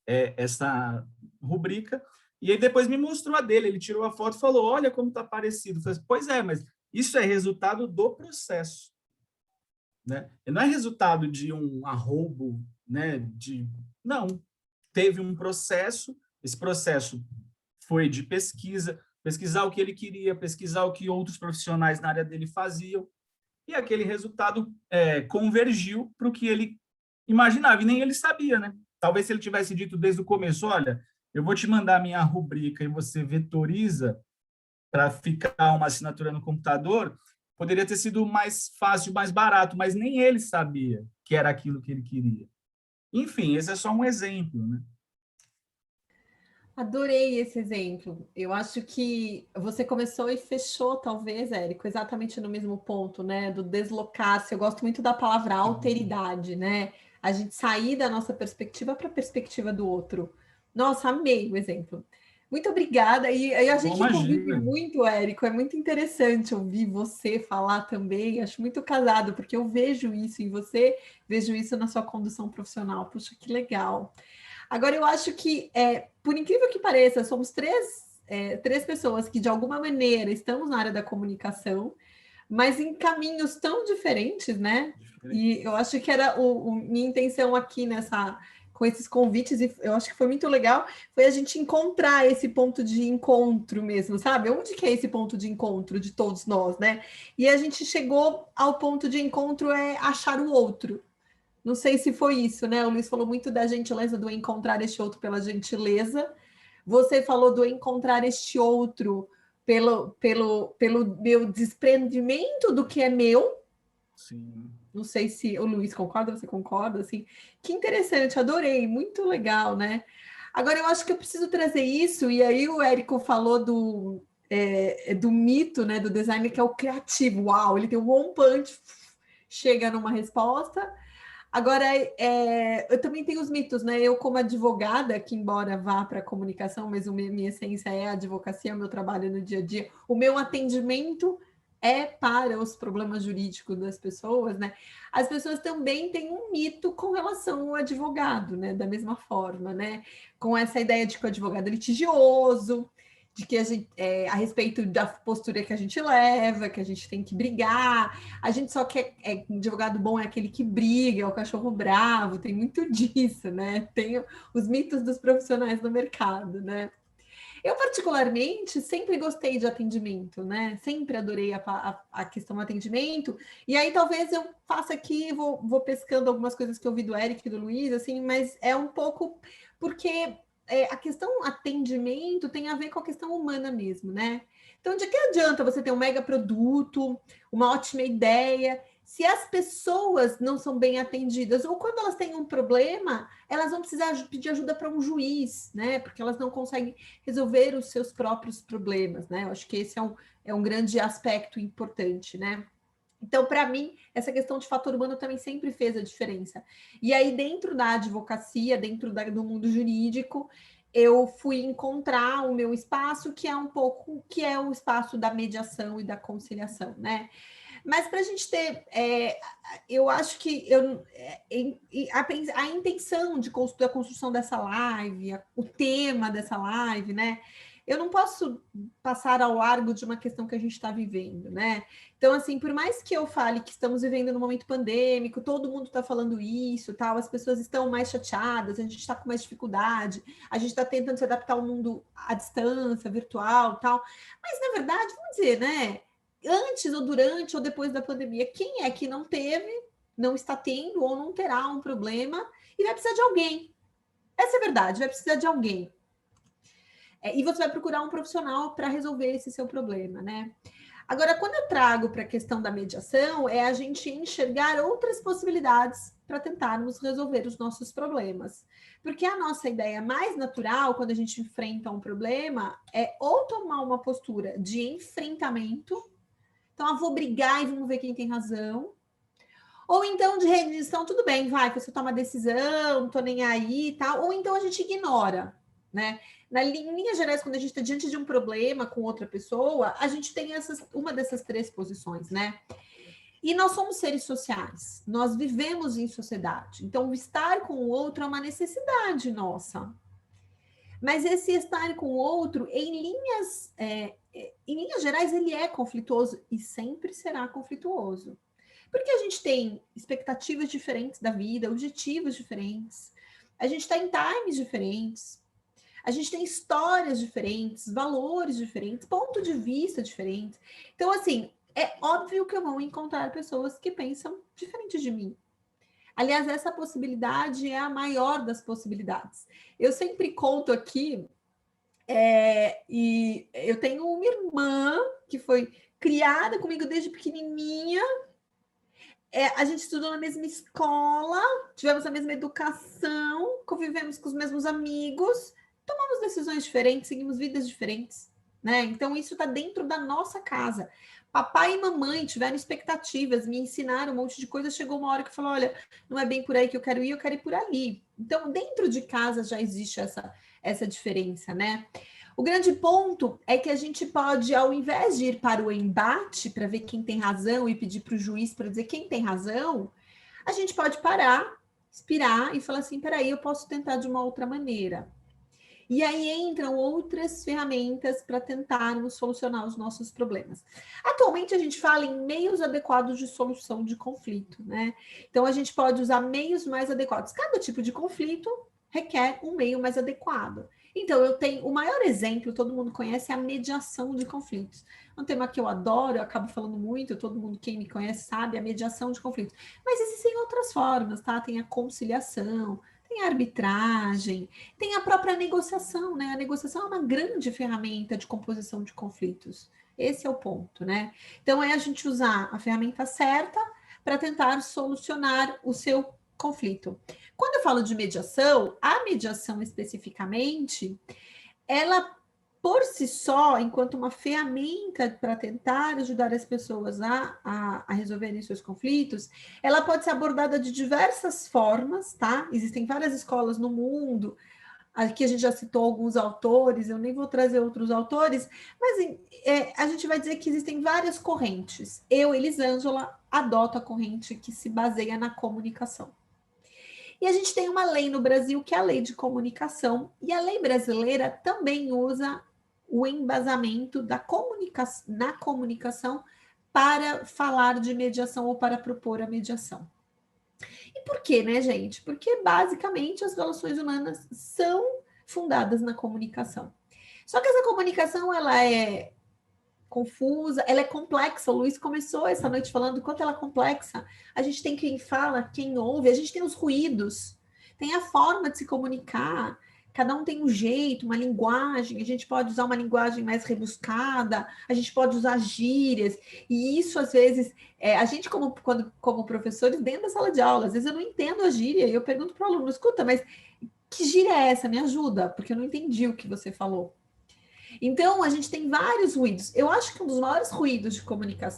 Essa rubrica. E aí depois me mostrou a dele. Ele tirou a foto e falou, olha como está parecido. Eu falei, pois é, mas isso é resultado do processo, né? Não é resultado de um arroubo, né? Não, teve um processo, esse processo foi de pesquisa, pesquisar o que ele queria, pesquisar o que outros profissionais na área dele faziam, e aquele resultado convergiu para o que ele imaginava, e nem ele sabia, né? Talvez se ele tivesse dito desde o começo, olha, eu vou te mandar a minha rubrica e você vetoriza para ficar uma assinatura no computador, poderia ter sido mais fácil, mais barato, mas nem ele sabia que era aquilo que ele queria. Enfim, esse é só um exemplo, né? Adorei esse exemplo. Eu acho que você começou e fechou, talvez, Érico, exatamente no mesmo ponto, né? Do deslocar-se. Eu gosto muito da palavra alteridade, né? A gente sair da nossa perspectiva para a perspectiva do outro. Nossa, amei o exemplo. Muito obrigada. E a gente convive muito, Érico. É muito interessante ouvir você falar também. Acho muito casado, porque eu vejo isso em você, vejo isso na sua condução profissional. Puxa, que legal. Agora, eu acho que, por incrível que pareça, somos três pessoas que, de alguma maneira, estamos na área da comunicação, mas em caminhos tão diferentes, né? E eu acho que era minha intenção aqui com esses convites, e eu acho que foi muito legal, foi a gente encontrar esse ponto de encontro mesmo, sabe? Onde que é esse ponto de encontro de todos nós, né? E a gente chegou ao ponto de encontro achar o outro. Não sei se foi isso, né? O Luiz falou muito da gentileza, do encontrar este outro pela gentileza. Você falou do encontrar este outro pelo meu desprendimento do que é meu. Sim. Não sei se o Luiz concorda, você concorda? Assim, que interessante, adorei, muito legal, né? Agora, eu acho que eu preciso trazer isso, e aí o Érico falou do mito, né, do design, que é o criativo. Uau, ele tem um one punch, chega numa resposta. Agora, eu também tenho os mitos, né? Eu, como advogada, que embora vá para a comunicação, mas minha essência é a advocacia, é o meu trabalho no dia a dia, o meu atendimento é para os problemas jurídicos das pessoas, né? As pessoas também têm um mito com relação ao advogado, né? Da mesma forma, né? Com essa ideia de que o advogado é litigioso, de que a respeito da postura que a gente leva, que a gente tem que brigar, a gente só quer, advogado bom é aquele que briga, é o cachorro bravo, tem muito disso, né? Tem os mitos dos profissionais no mercado, né? Eu, particularmente, sempre gostei de atendimento, né? Sempre adorei a questão do atendimento. E aí, talvez eu faça aqui, vou pescando algumas coisas que eu vi do Eric e do Luiz, assim, mas é um pouco porque a questão atendimento tem a ver com a questão humana mesmo, né? Então, de que adianta você ter um mega produto, uma ótima ideia, se as pessoas não são bem atendidas, ou quando elas têm um problema, elas vão precisar pedir ajuda para um juiz, né? Porque elas não conseguem resolver os seus próprios problemas, né? Eu acho que esse é um grande aspecto importante, né? Então, para mim, essa questão de fator humano também sempre fez a diferença. E aí, dentro da advocacia, dentro do mundo jurídico, eu fui encontrar o meu espaço, que é o espaço da mediação e da conciliação, né? Mas para a gente ter, eu acho que a intenção da construção dessa live, o tema dessa live, né? Eu não posso passar ao largo de uma questão que a gente está vivendo, né? Então, assim, por mais que eu fale que estamos vivendo num momento pandêmico, todo mundo está falando isso, tal, as pessoas estão mais chateadas, a gente está com mais dificuldade, a gente está tentando se adaptar ao mundo à distância, virtual, tal. Mas, na verdade, vamos dizer, né? Antes ou durante ou depois da pandemia, quem é que não teve, não está tendo ou não terá um problema e vai precisar de alguém. Essa é a verdade, vai precisar de alguém. E você vai procurar um profissional para resolver esse seu problema, né? Agora, quando eu trago para a questão da mediação, é a gente enxergar outras possibilidades para tentarmos resolver os nossos problemas. Porque a nossa ideia mais natural, quando a gente enfrenta um problema, é ou tomar uma postura de enfrentamento, então eu vou brigar e vamos ver quem tem razão, ou então de rendição, tudo bem, vai, você toma decisão, não tô nem aí e tal, ou então a gente ignora, né? Em linhas gerais, quando a gente está diante de um problema com outra pessoa, a gente tem uma dessas três posições, né? E nós somos seres sociais, nós vivemos em sociedade, então estar com o outro é uma necessidade nossa. Mas esse estar com o outro, em linhas gerais, ele é conflituoso e sempre será conflituoso. Porque a gente tem expectativas diferentes da vida, objetivos diferentes, a gente está em times diferentes, a gente tem histórias diferentes, valores diferentes, ponto de vista diferentes. Então, assim, é óbvio que eu vou encontrar pessoas que pensam diferente de mim. Aliás, essa possibilidade é a maior das possibilidades. Eu sempre conto aqui, e eu tenho uma irmã que foi criada comigo desde pequenininha, a gente estudou na mesma escola, tivemos a mesma educação, convivemos com os mesmos amigos, tomamos decisões diferentes, seguimos vidas diferentes, né? Então, isso está dentro da nossa casa. Papai e mamãe tiveram expectativas, me ensinaram um monte de coisa, chegou uma hora que falou, olha, não é bem por aí que eu quero ir por ali. Então, dentro de casa já existe essa diferença, né? O grande ponto é que a gente pode, ao invés de ir para o embate, para ver quem tem razão e pedir para o juiz para dizer quem tem razão, a gente pode parar, respirar e falar assim, peraí, eu posso tentar de uma outra maneira. E aí entram outras ferramentas para tentarmos solucionar os nossos problemas. Atualmente a gente fala em meios adequados de solução de conflito, né? Então a gente pode usar meios mais adequados. Cada tipo de conflito requer um meio mais adequado. Então, eu tenho o maior exemplo, todo mundo conhece, é a mediação de conflitos. É um tema que eu adoro, eu acabo falando muito, todo mundo, quem me conhece, sabe, a mediação de conflitos. Mas existem outras formas, tá? Tem a conciliação, tem a arbitragem, tem a própria negociação, né? A negociação é uma grande ferramenta de composição de conflitos. Esse é o ponto, né? Então, é a gente usar a ferramenta certa para tentar solucionar o seu conflito. Quando eu falo de mediação, a mediação especificamente, ela por si só, enquanto uma ferramenta para tentar ajudar as pessoas a resolverem seus conflitos, ela pode ser abordada de diversas formas, tá? Existem várias escolas no mundo, aqui a gente já citou alguns autores, eu nem vou trazer outros autores, mas a gente vai dizer que existem várias correntes. Eu, Elisângela, adoto a corrente que se baseia na comunicação. E a gente tem uma lei no Brasil, que é a lei de comunicação, e a lei brasileira também usa o embasamento na comunicação para falar de mediação ou para propor a mediação. E por quê, né, gente? Porque basicamente as relações humanas são fundadas na comunicação. Só que essa comunicação, ela é confusa, ela é complexa. O Luiz começou essa noite falando o quanto ela é complexa. A gente tem quem fala, quem ouve, a gente tem os ruídos, tem a forma de se comunicar, cada um tem um jeito, uma linguagem, a gente pode usar uma linguagem mais rebuscada, a gente pode usar gírias, e isso às vezes, a gente como professores dentro da sala de aula, às vezes eu não entendo a gíria, e eu pergunto para o aluno, escuta, mas que gíria é essa? Me ajuda, porque eu não entendi o que você falou. Então, a gente tem vários ruídos. Eu acho que um dos maiores ruídos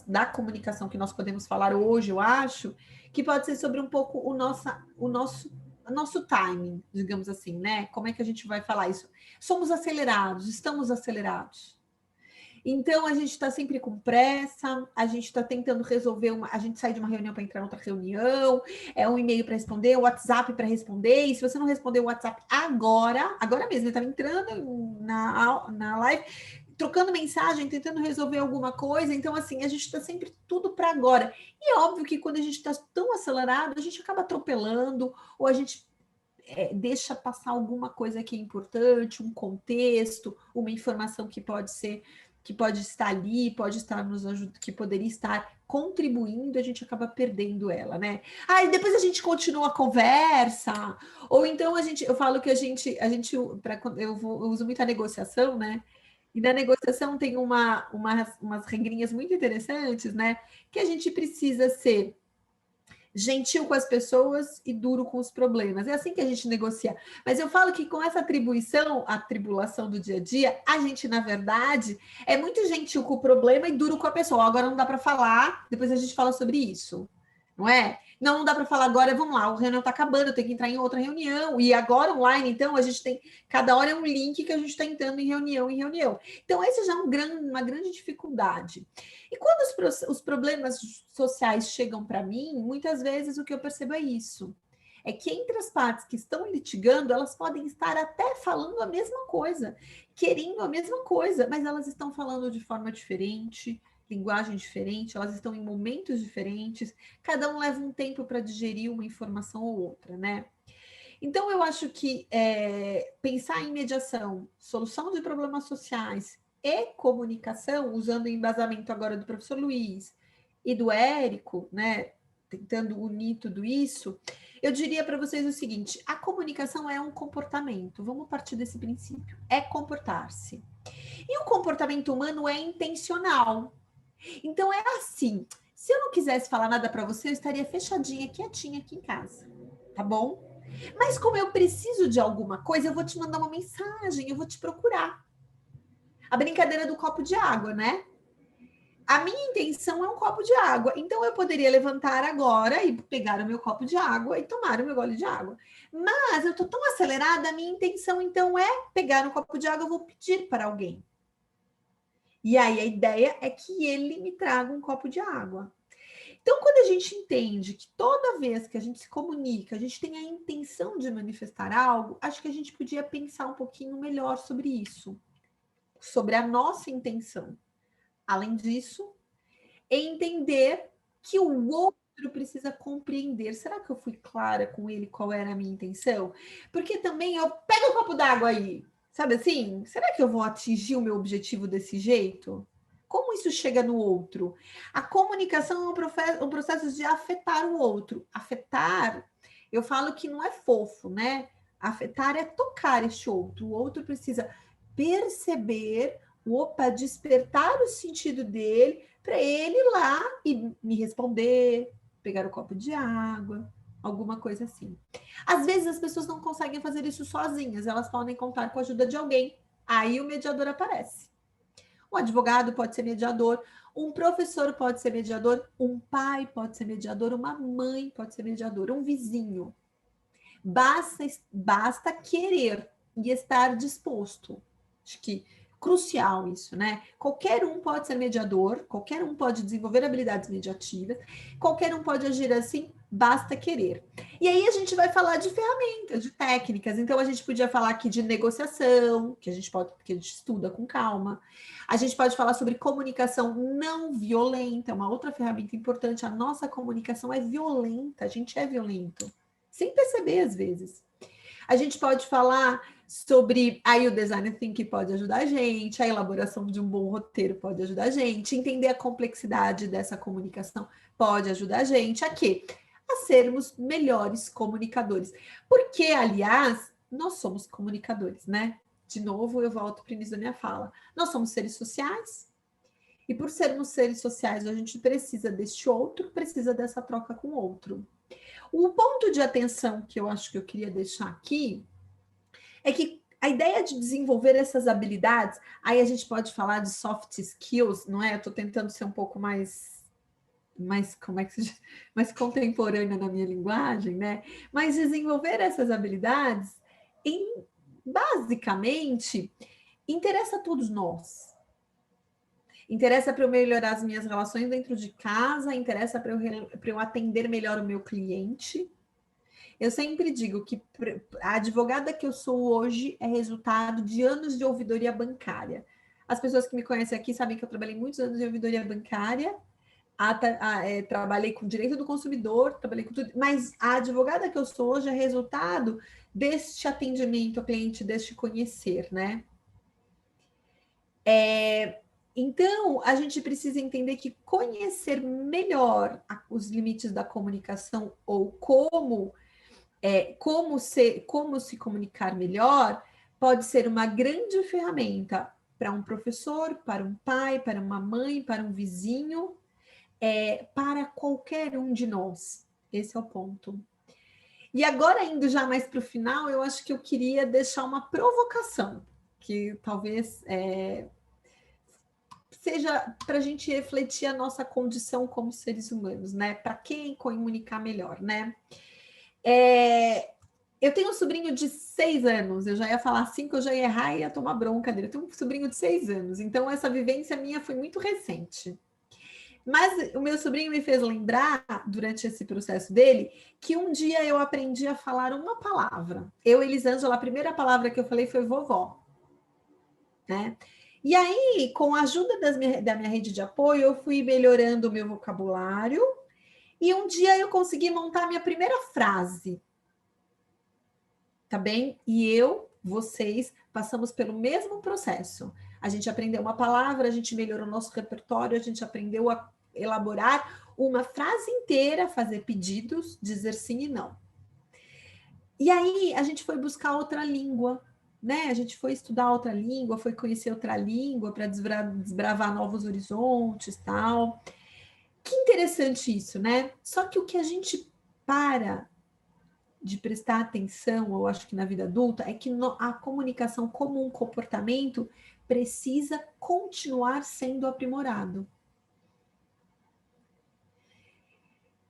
da comunicação que nós podemos falar hoje, eu acho, que pode ser sobre um pouco o nosso timing, digamos assim, né? Como é que a gente vai falar isso? Somos acelerados, estamos acelerados. Então, a gente está sempre com pressa, a gente está tentando resolver a gente sai de uma reunião para entrar em outra reunião, é um e-mail para responder, um WhatsApp para responder, e se você não responder o WhatsApp agora mesmo, ele estava entrando na live, trocando mensagem, tentando resolver alguma coisa, então, assim, a gente está sempre tudo para agora. E é óbvio que quando a gente está tão acelerado, a gente acaba atropelando, ou a gente deixa passar alguma coisa que é importante, um contexto, uma informação que pode ser que pode estar ali, pode estar nos ajudando, que poderia estar contribuindo, a gente acaba perdendo ela, né? Aí depois a gente continua a conversa, ou então eu falo que eu uso muito a negociação, né? E na negociação tem umas regrinhas muito interessantes, né? Que a gente precisa ser gentil com as pessoas e duro com os problemas. É assim que a gente negocia. Mas eu falo que com essa atribuição, a tribulação do dia a dia, a gente, na verdade, é muito gentil com o problema e duro com a pessoa. Agora não dá para falar, depois a gente fala sobre isso. Não é? Não dá para falar agora, vamos lá, o reunião está acabando, eu tenho que entrar em outra reunião. E agora online, então, a gente tem, cada hora é um link que a gente está entrando em reunião. Então, esse já é uma grande dificuldade. E quando os problemas sociais chegam para mim, muitas vezes o que eu percebo é isso. É que entre as partes que estão litigando, elas podem estar até falando a mesma coisa, querendo a mesma coisa, mas elas estão falando de forma diferente, linguagem diferente, elas estão em momentos diferentes, cada um leva um tempo para digerir uma informação ou outra, né? Então, eu acho que pensar em mediação, solução de problemas sociais e comunicação, usando o embasamento agora do professor Luiz e do Érico, né, tentando unir tudo isso, eu diria para vocês o seguinte: a comunicação é um comportamento, vamos partir desse princípio, é comportar-se. E o comportamento humano é intencional. Então, é assim, se eu não quisesse falar nada para você, eu estaria fechadinha, quietinha aqui em casa, tá bom? Mas como eu preciso de alguma coisa, eu vou te mandar uma mensagem, eu vou te procurar. A brincadeira do copo de água, né? A minha intenção é um copo de água. Então, eu poderia levantar agora e pegar o meu copo de água e tomar o meu gole de água. Mas eu estou tão acelerada, a minha intenção, então, é pegar um copo de água, eu vou pedir para alguém. E aí, a ideia é que ele me traga um copo de água. Então, quando a gente entende que toda vez que a gente se comunica, a gente tem a intenção de manifestar algo, acho que a gente podia pensar um pouquinho melhor sobre isso, sobre a nossa intenção. Além disso, entender que o outro precisa compreender. Será que eu fui clara com ele qual era a minha intenção? Porque também eu pego um copo d'água aí, sabe assim? Será que eu vou atingir o meu objetivo desse jeito? Como isso chega no outro? A comunicação é um processo de afetar o outro. Afetar, eu falo que não é fofo, né? Afetar é tocar este outro. O outro precisa perceber, despertar o sentido dele, para ele ir lá e me responder, pegar o copo de água, alguma coisa assim. Às vezes as pessoas não conseguem fazer isso sozinhas, elas podem contar com a ajuda de alguém. Aí o mediador aparece. Um advogado pode ser mediador, um professor pode ser mediador, um pai pode ser mediador, uma mãe pode ser mediador, um vizinho. Basta querer e estar disposto. Acho que crucial isso, né? Qualquer um pode ser mediador, qualquer um pode desenvolver habilidades mediativas, qualquer um pode agir assim, basta querer. E aí a gente vai falar de ferramentas, de técnicas. Então a gente podia falar aqui de negociação, que a gente estuda com calma. A gente pode falar sobre comunicação não violenta, uma outra ferramenta importante. A nossa comunicação é violenta, a gente é violento, sem perceber às vezes. A gente pode falar sobre aí o design thinking pode ajudar a gente, a elaboração de um bom roteiro pode ajudar a gente, entender a complexidade dessa comunicação pode ajudar a gente a quê? A sermos melhores comunicadores. Porque, aliás, nós somos comunicadores, né? De novo, eu volto para o início da minha fala. Nós somos seres sociais, e por sermos seres sociais, a gente precisa deste outro, precisa dessa troca com o outro. O ponto de atenção que eu acho que eu queria deixar aqui é que a ideia de desenvolver essas habilidades, aí a gente pode falar de soft skills, não é? Eu estou tentando ser um pouco mais como é que se diz? Mais contemporânea na minha linguagem, né? Mas desenvolver essas habilidades, basicamente, interessa a todos nós. Interessa para eu melhorar as minhas relações dentro de casa, interessa para eu atender melhor o meu cliente. Eu sempre digo que a advogada que eu sou hoje é resultado de anos de ouvidoria bancária. As pessoas que me conhecem aqui sabem que eu trabalhei muitos anos em ouvidoria bancária, trabalhei com direito do consumidor, trabalhei com tudo, mas a advogada que eu sou hoje é resultado deste atendimento ao cliente, deste conhecer, né? Então, a gente precisa entender que conhecer melhor os limites da comunicação ou como se comunicar melhor pode ser uma grande ferramenta para um professor, para um pai, para uma mãe, para um vizinho, para qualquer um de nós. Esse é o ponto. E agora, indo já mais para o final, eu acho que eu queria deixar uma provocação, que talvez seja para a gente refletir a nossa condição como seres humanos, né? Para quem comunicar melhor, né? Eu tenho um sobrinho de 6 anos, eu já ia falar 5, eu já ia errar e ia tomar bronca dele. Eu tenho um sobrinho de 6 anos, então essa vivência minha foi muito recente. Mas o meu sobrinho me fez lembrar, durante esse processo dele, que um dia eu aprendi a falar uma palavra. Eu, Elisângela, a primeira palavra que eu falei foi vovó, né? E aí, com a ajuda da minha rede de apoio, eu fui melhorando o meu vocabulário e um dia eu consegui montar a minha primeira frase. Tá bem? E vocês, passamos pelo mesmo processo. A gente aprendeu uma palavra, a gente melhorou o nosso repertório, a gente aprendeu a elaborar uma frase inteira, fazer pedidos, dizer sim e não. E aí a gente foi buscar outra língua, né? A gente foi estudar outra língua, foi conhecer outra língua para desbravar novos horizontes, tal. Que interessante isso, né? Só que o que a gente para de prestar atenção, eu acho que na vida adulta, é que a comunicação como um comportamento precisa continuar sendo aprimorado.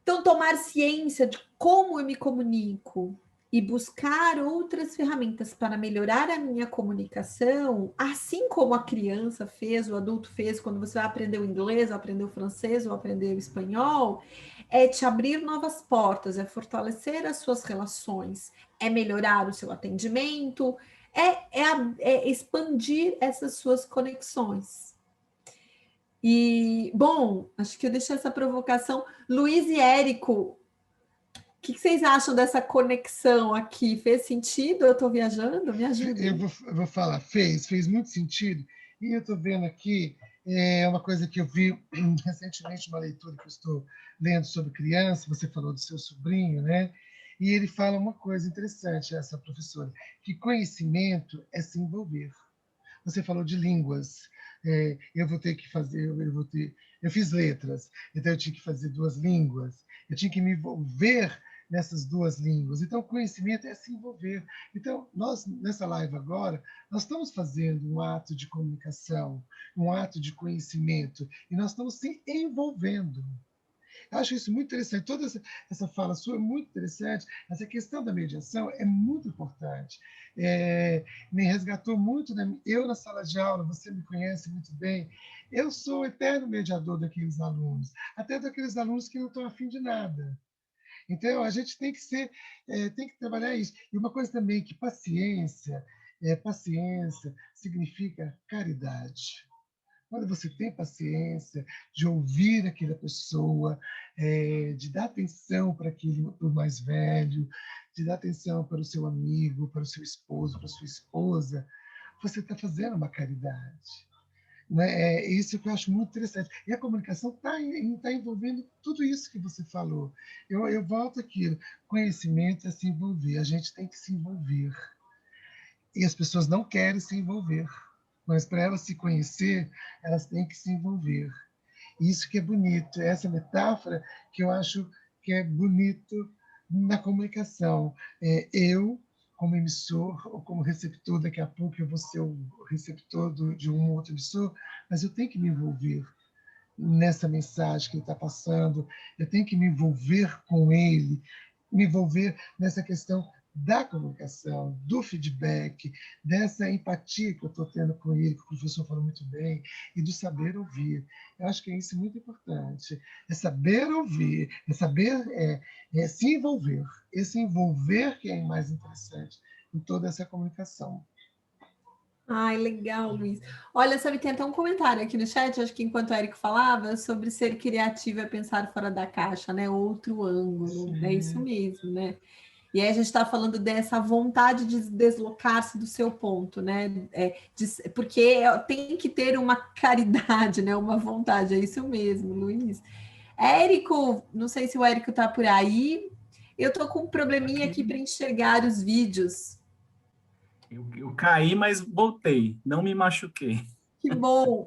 Então, tomar ciência de como eu me comunico e buscar outras ferramentas para melhorar a minha comunicação, assim como a criança fez, o adulto fez, quando você vai aprender o inglês, ou aprender o francês, ou aprender o espanhol, é te abrir novas portas, é fortalecer as suas relações, é melhorar o seu atendimento, é expandir essas suas conexões. E, bom, acho que eu deixei essa provocação. Luiz e Érico, o que vocês acham dessa conexão aqui? Fez sentido? Eu estou viajando? Me ajuda. Eu vou falar, fez muito sentido. E eu estou vendo aqui uma coisa que eu vi recentemente, uma leitura que eu estou lendo sobre criança, você falou do seu sobrinho, né? E ele fala uma coisa interessante, essa professora, que conhecimento é se envolver. Você falou de línguas. Eu vou ter que fazer, eu fiz letras, então eu tinha que fazer 2 línguas, eu tinha que me envolver nessas 2 línguas. Então, conhecimento é se envolver. Então, nós, nessa live agora, nós estamos fazendo um ato de comunicação, um ato de conhecimento, e nós estamos se envolvendo. Eu acho isso muito interessante. Toda essa fala sua é muito interessante. Essa questão da mediação é muito importante. Me resgatou muito. Né? Eu, na sala de aula, você me conhece muito bem, eu sou o eterno mediador daqueles alunos, até daqueles alunos que não estão afim de nada. Então, a gente tem que trabalhar isso. E uma coisa também, que paciência significa caridade. Quando você tem paciência de ouvir aquela pessoa, de dar atenção para o mais velho, de dar atenção para o seu amigo, para o seu esposo, para a sua esposa, você está fazendo uma caridade. Né? É isso que eu acho muito interessante. E a comunicação está envolvendo tudo isso que você falou. Eu volto àquilo. Conhecimento é se envolver. A gente tem que se envolver. E as pessoas não querem se envolver. Mas para elas se conhecer, elas têm que se envolver. Isso que é bonito, essa metáfora que eu acho que é bonito na comunicação. Eu, como emissor ou como receptor, daqui a pouco eu vou ser o receptor de um outro emissor, mas eu tenho que me envolver nessa mensagem que ele está passando, eu tenho que me envolver com ele, me envolver nessa questão da comunicação, do feedback, dessa empatia que eu estou tendo com ele, que o professor falou muito bem, e do saber ouvir. Eu acho que é isso muito importante. É saber ouvir, é saber se envolver. Esse envolver que é mais interessante em toda essa comunicação. Ai, legal, Luiz. Olha, sabe, tem até um comentário aqui no chat, acho que enquanto o Érico falava, sobre ser criativo é pensar fora da caixa, né? Outro ângulo. Sim. É isso mesmo, né? E aí a gente está falando dessa vontade de deslocar-se do seu ponto, né? Porque tem que ter uma caridade, né? Uma vontade, é isso mesmo, Luiz. Érico, não sei se o Érico está por aí. Eu estou com um probleminha aqui para enxergar os vídeos. Eu caí, mas voltei, não me machuquei. Que bom!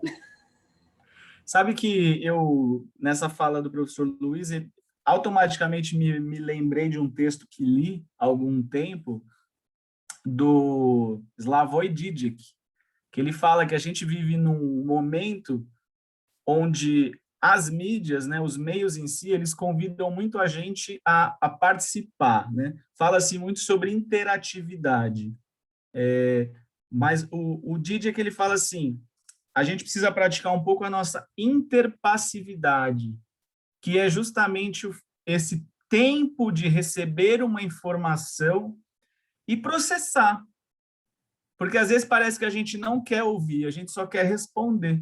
Sabe que eu, nessa fala do professor Luiz, automaticamente me lembrei de um texto que li há algum tempo, do Slavoj Žižek, que ele fala que a gente vive num momento onde as mídias, né, os meios em si, eles convidam muito a gente a participar, né? Fala-se muito sobre interatividade. Mas o Žižek, ele fala assim, a gente precisa praticar um pouco a nossa interpassividade, que é justamente esse tempo de receber uma informação e processar. Porque às vezes parece que a gente não quer ouvir, a gente só quer responder.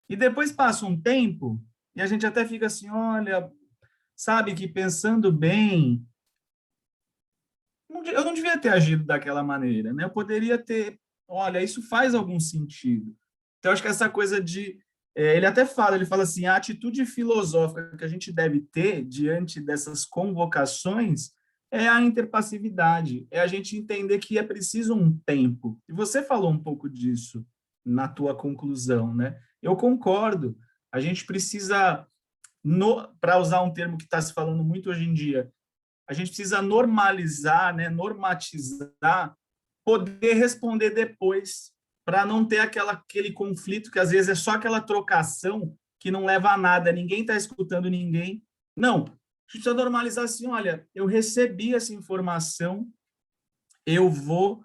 E depois passa um tempo e a gente até fica assim, olha, sabe que pensando bem, eu não devia ter agido daquela maneira, né? Eu poderia ter, olha, isso faz algum sentido. Então, acho que essa coisa de... ele até fala, ele fala assim, a atitude filosófica que a gente deve ter diante dessas convocações é a interpassividade, é a gente entender que é preciso um tempo. E você falou um pouco disso na tua conclusão, né? Eu concordo. A gente precisa, para usar um termo que está se falando muito hoje em dia, a gente precisa normalizar, né, normatizar, poder responder depois, para não ter aquele conflito que às vezes é só aquela trocação que não leva a nada, ninguém está escutando ninguém. Não, a gente precisa normalizar assim, olha, eu recebi essa informação, eu vou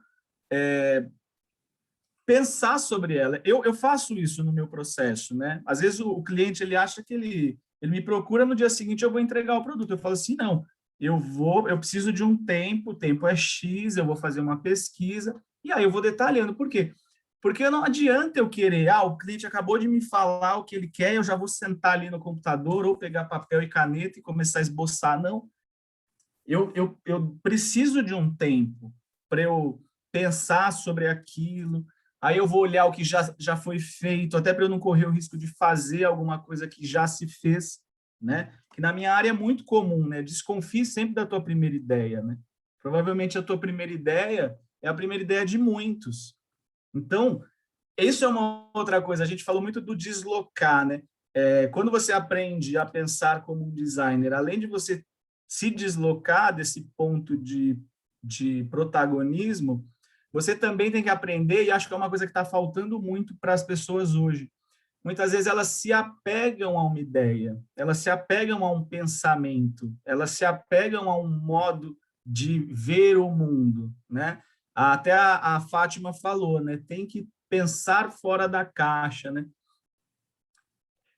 pensar sobre ela. Eu faço isso no meu processo, né? Às vezes o cliente ele acha que ele me procura no dia seguinte eu vou entregar o produto. Eu falo assim, não, eu preciso de um tempo, o tempo é X, eu vou fazer uma pesquisa e aí eu vou detalhando. Por quê? Porque não adianta eu querer, o cliente acabou de me falar o que ele quer, eu já vou sentar ali no computador ou pegar papel e caneta e começar a esboçar. Não, eu preciso de um tempo para eu pensar sobre aquilo, aí eu vou olhar o que já foi feito, até para eu não correr o risco de fazer alguma coisa que já se fez, né? Que na minha área é muito comum, né? Desconfie sempre da tua primeira ideia, né? Provavelmente a tua primeira ideia é a primeira ideia de muitos. Então, isso é uma outra coisa, a gente falou muito do deslocar, né? Quando você aprende a pensar como um designer, além de você se deslocar desse ponto de protagonismo, você também tem que aprender, e acho que é uma coisa que está faltando muito para as pessoas hoje. Muitas vezes elas se apegam a uma ideia, elas se apegam a um pensamento, elas se apegam a um modo de ver o mundo, né? Até a Fátima falou, né? Tem que pensar fora da caixa, né?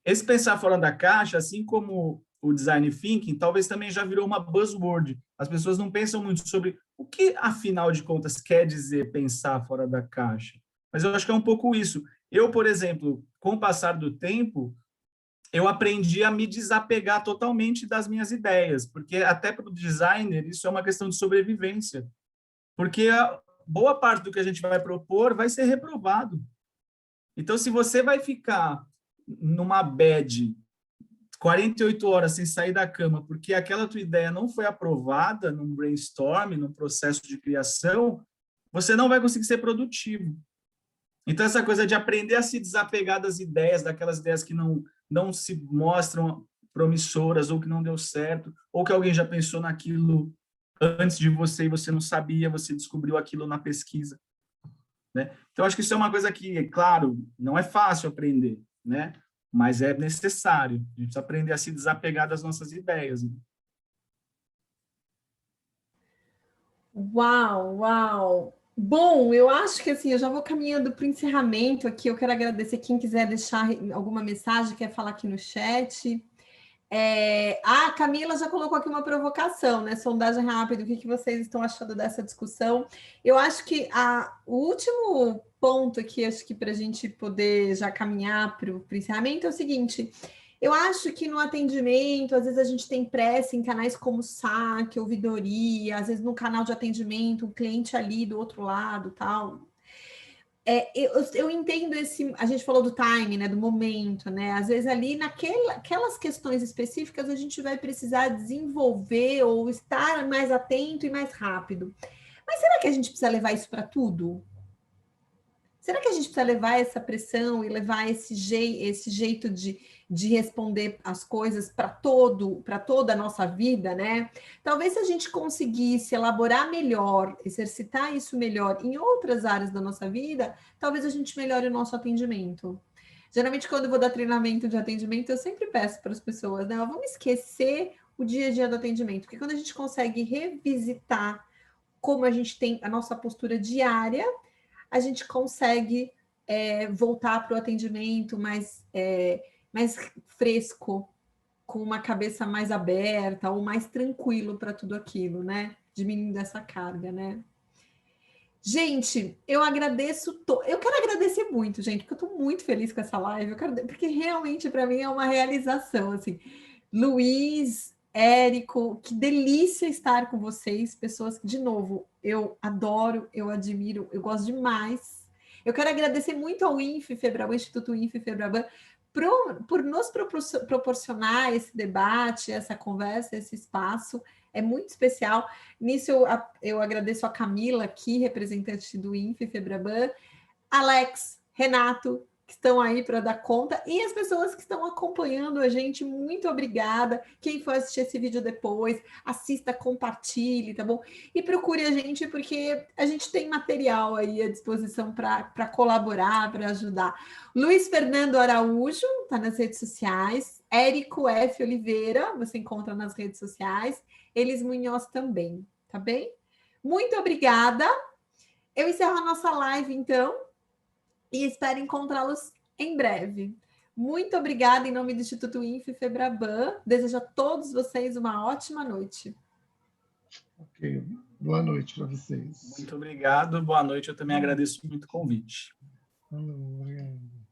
Esse pensar fora da caixa, assim como o design thinking, talvez também já virou uma buzzword. As pessoas não pensam muito sobre o que, afinal de contas, quer dizer pensar fora da caixa. Mas eu acho que é um pouco isso. Eu, por exemplo, com o passar do tempo, eu aprendi a me desapegar totalmente das minhas ideias, porque até para o designer isso é uma questão de sobrevivência. Porque boa parte do que a gente vai propor vai ser reprovado. Então, se você vai ficar numa bad 48 horas sem sair da cama porque aquela tua ideia não foi aprovada num brainstorm, num processo de criação, você não vai conseguir ser produtivo. Então, essa coisa de aprender a se desapegar das ideias, daquelas ideias que não se mostram promissoras ou que não deu certo, ou que alguém já pensou naquilo antes de você e você não sabia, você descobriu aquilo na pesquisa, né? Então, acho que isso é uma coisa que, claro, não é fácil aprender, né? Mas é necessário. A gente precisa aprender a se desapegar das nossas ideias. Né? Uau, uau! Bom, eu acho que assim, eu já vou caminhando para o encerramento aqui. Eu quero agradecer quem quiser deixar alguma mensagem, quer falar aqui no chat. A Camila já colocou aqui uma provocação, né? Sondagem rápida, o que vocês estão achando dessa discussão? Eu acho que o último ponto aqui, acho que para a gente poder já caminhar para o encerramento, é o seguinte: Eu acho que no atendimento, às vezes a gente tem pressa em canais como saque, ouvidoria, às vezes no canal de atendimento, o cliente ali do outro lado, tal. Eu entendo a gente falou do time, né, do momento, né? Às vezes ali naquelas questões específicas a gente vai precisar desenvolver ou estar mais atento e mais rápido. Mas será que a gente precisa levar isso para tudo? Será que a gente precisa levar essa pressão e levar esse jeito de responder as coisas para toda a nossa vida, né? Talvez se a gente conseguisse elaborar melhor, exercitar isso melhor em outras áreas da nossa vida, talvez a gente melhore o nosso atendimento. Geralmente, quando eu vou dar treinamento de atendimento, eu sempre peço para as pessoas, né? Vamos esquecer o dia a dia do atendimento, porque quando a gente consegue revisitar como a gente tem a nossa postura diária, a gente consegue voltar para o atendimento mais fresco, com uma cabeça mais aberta ou mais tranquilo para tudo aquilo, né? Diminuindo essa carga, né? Gente, eu agradeço. Eu quero agradecer muito, gente, porque eu estou muito feliz com essa live. Porque realmente para mim é uma realização. Assim, Luiz, Érico, que delícia estar com vocês, pessoas que, de novo, eu adoro, eu admiro, eu gosto demais. Eu quero agradecer muito ao INF-FEBRABAN, Instituto INF-FEBRABAN, por nos proporcionar esse debate, essa conversa, esse espaço. É muito especial. Nisso, eu agradeço a Camila aqui, representante do INF-FEBRABAN, Alex, Renato, que estão aí para dar conta, e as pessoas que estão acompanhando a gente, muito obrigada. Quem for assistir esse vídeo depois, assista, compartilhe, tá bom? E procure a gente, porque a gente tem material aí à disposição para colaborar, para ajudar. Luiz Fernando Araújo, está nas redes sociais. Érico F. Oliveira, você encontra nas redes sociais. Elis Munhoz também, tá bem? Muito obrigada. Eu encerro a nossa live, então, e espero encontrá-los em breve. Muito obrigada em nome do Instituto INF-FEBRABAN. Desejo a todos vocês uma ótima noite. Ok, boa noite para vocês. Muito obrigado, boa noite. Eu também agradeço muito o convite. Obrigado.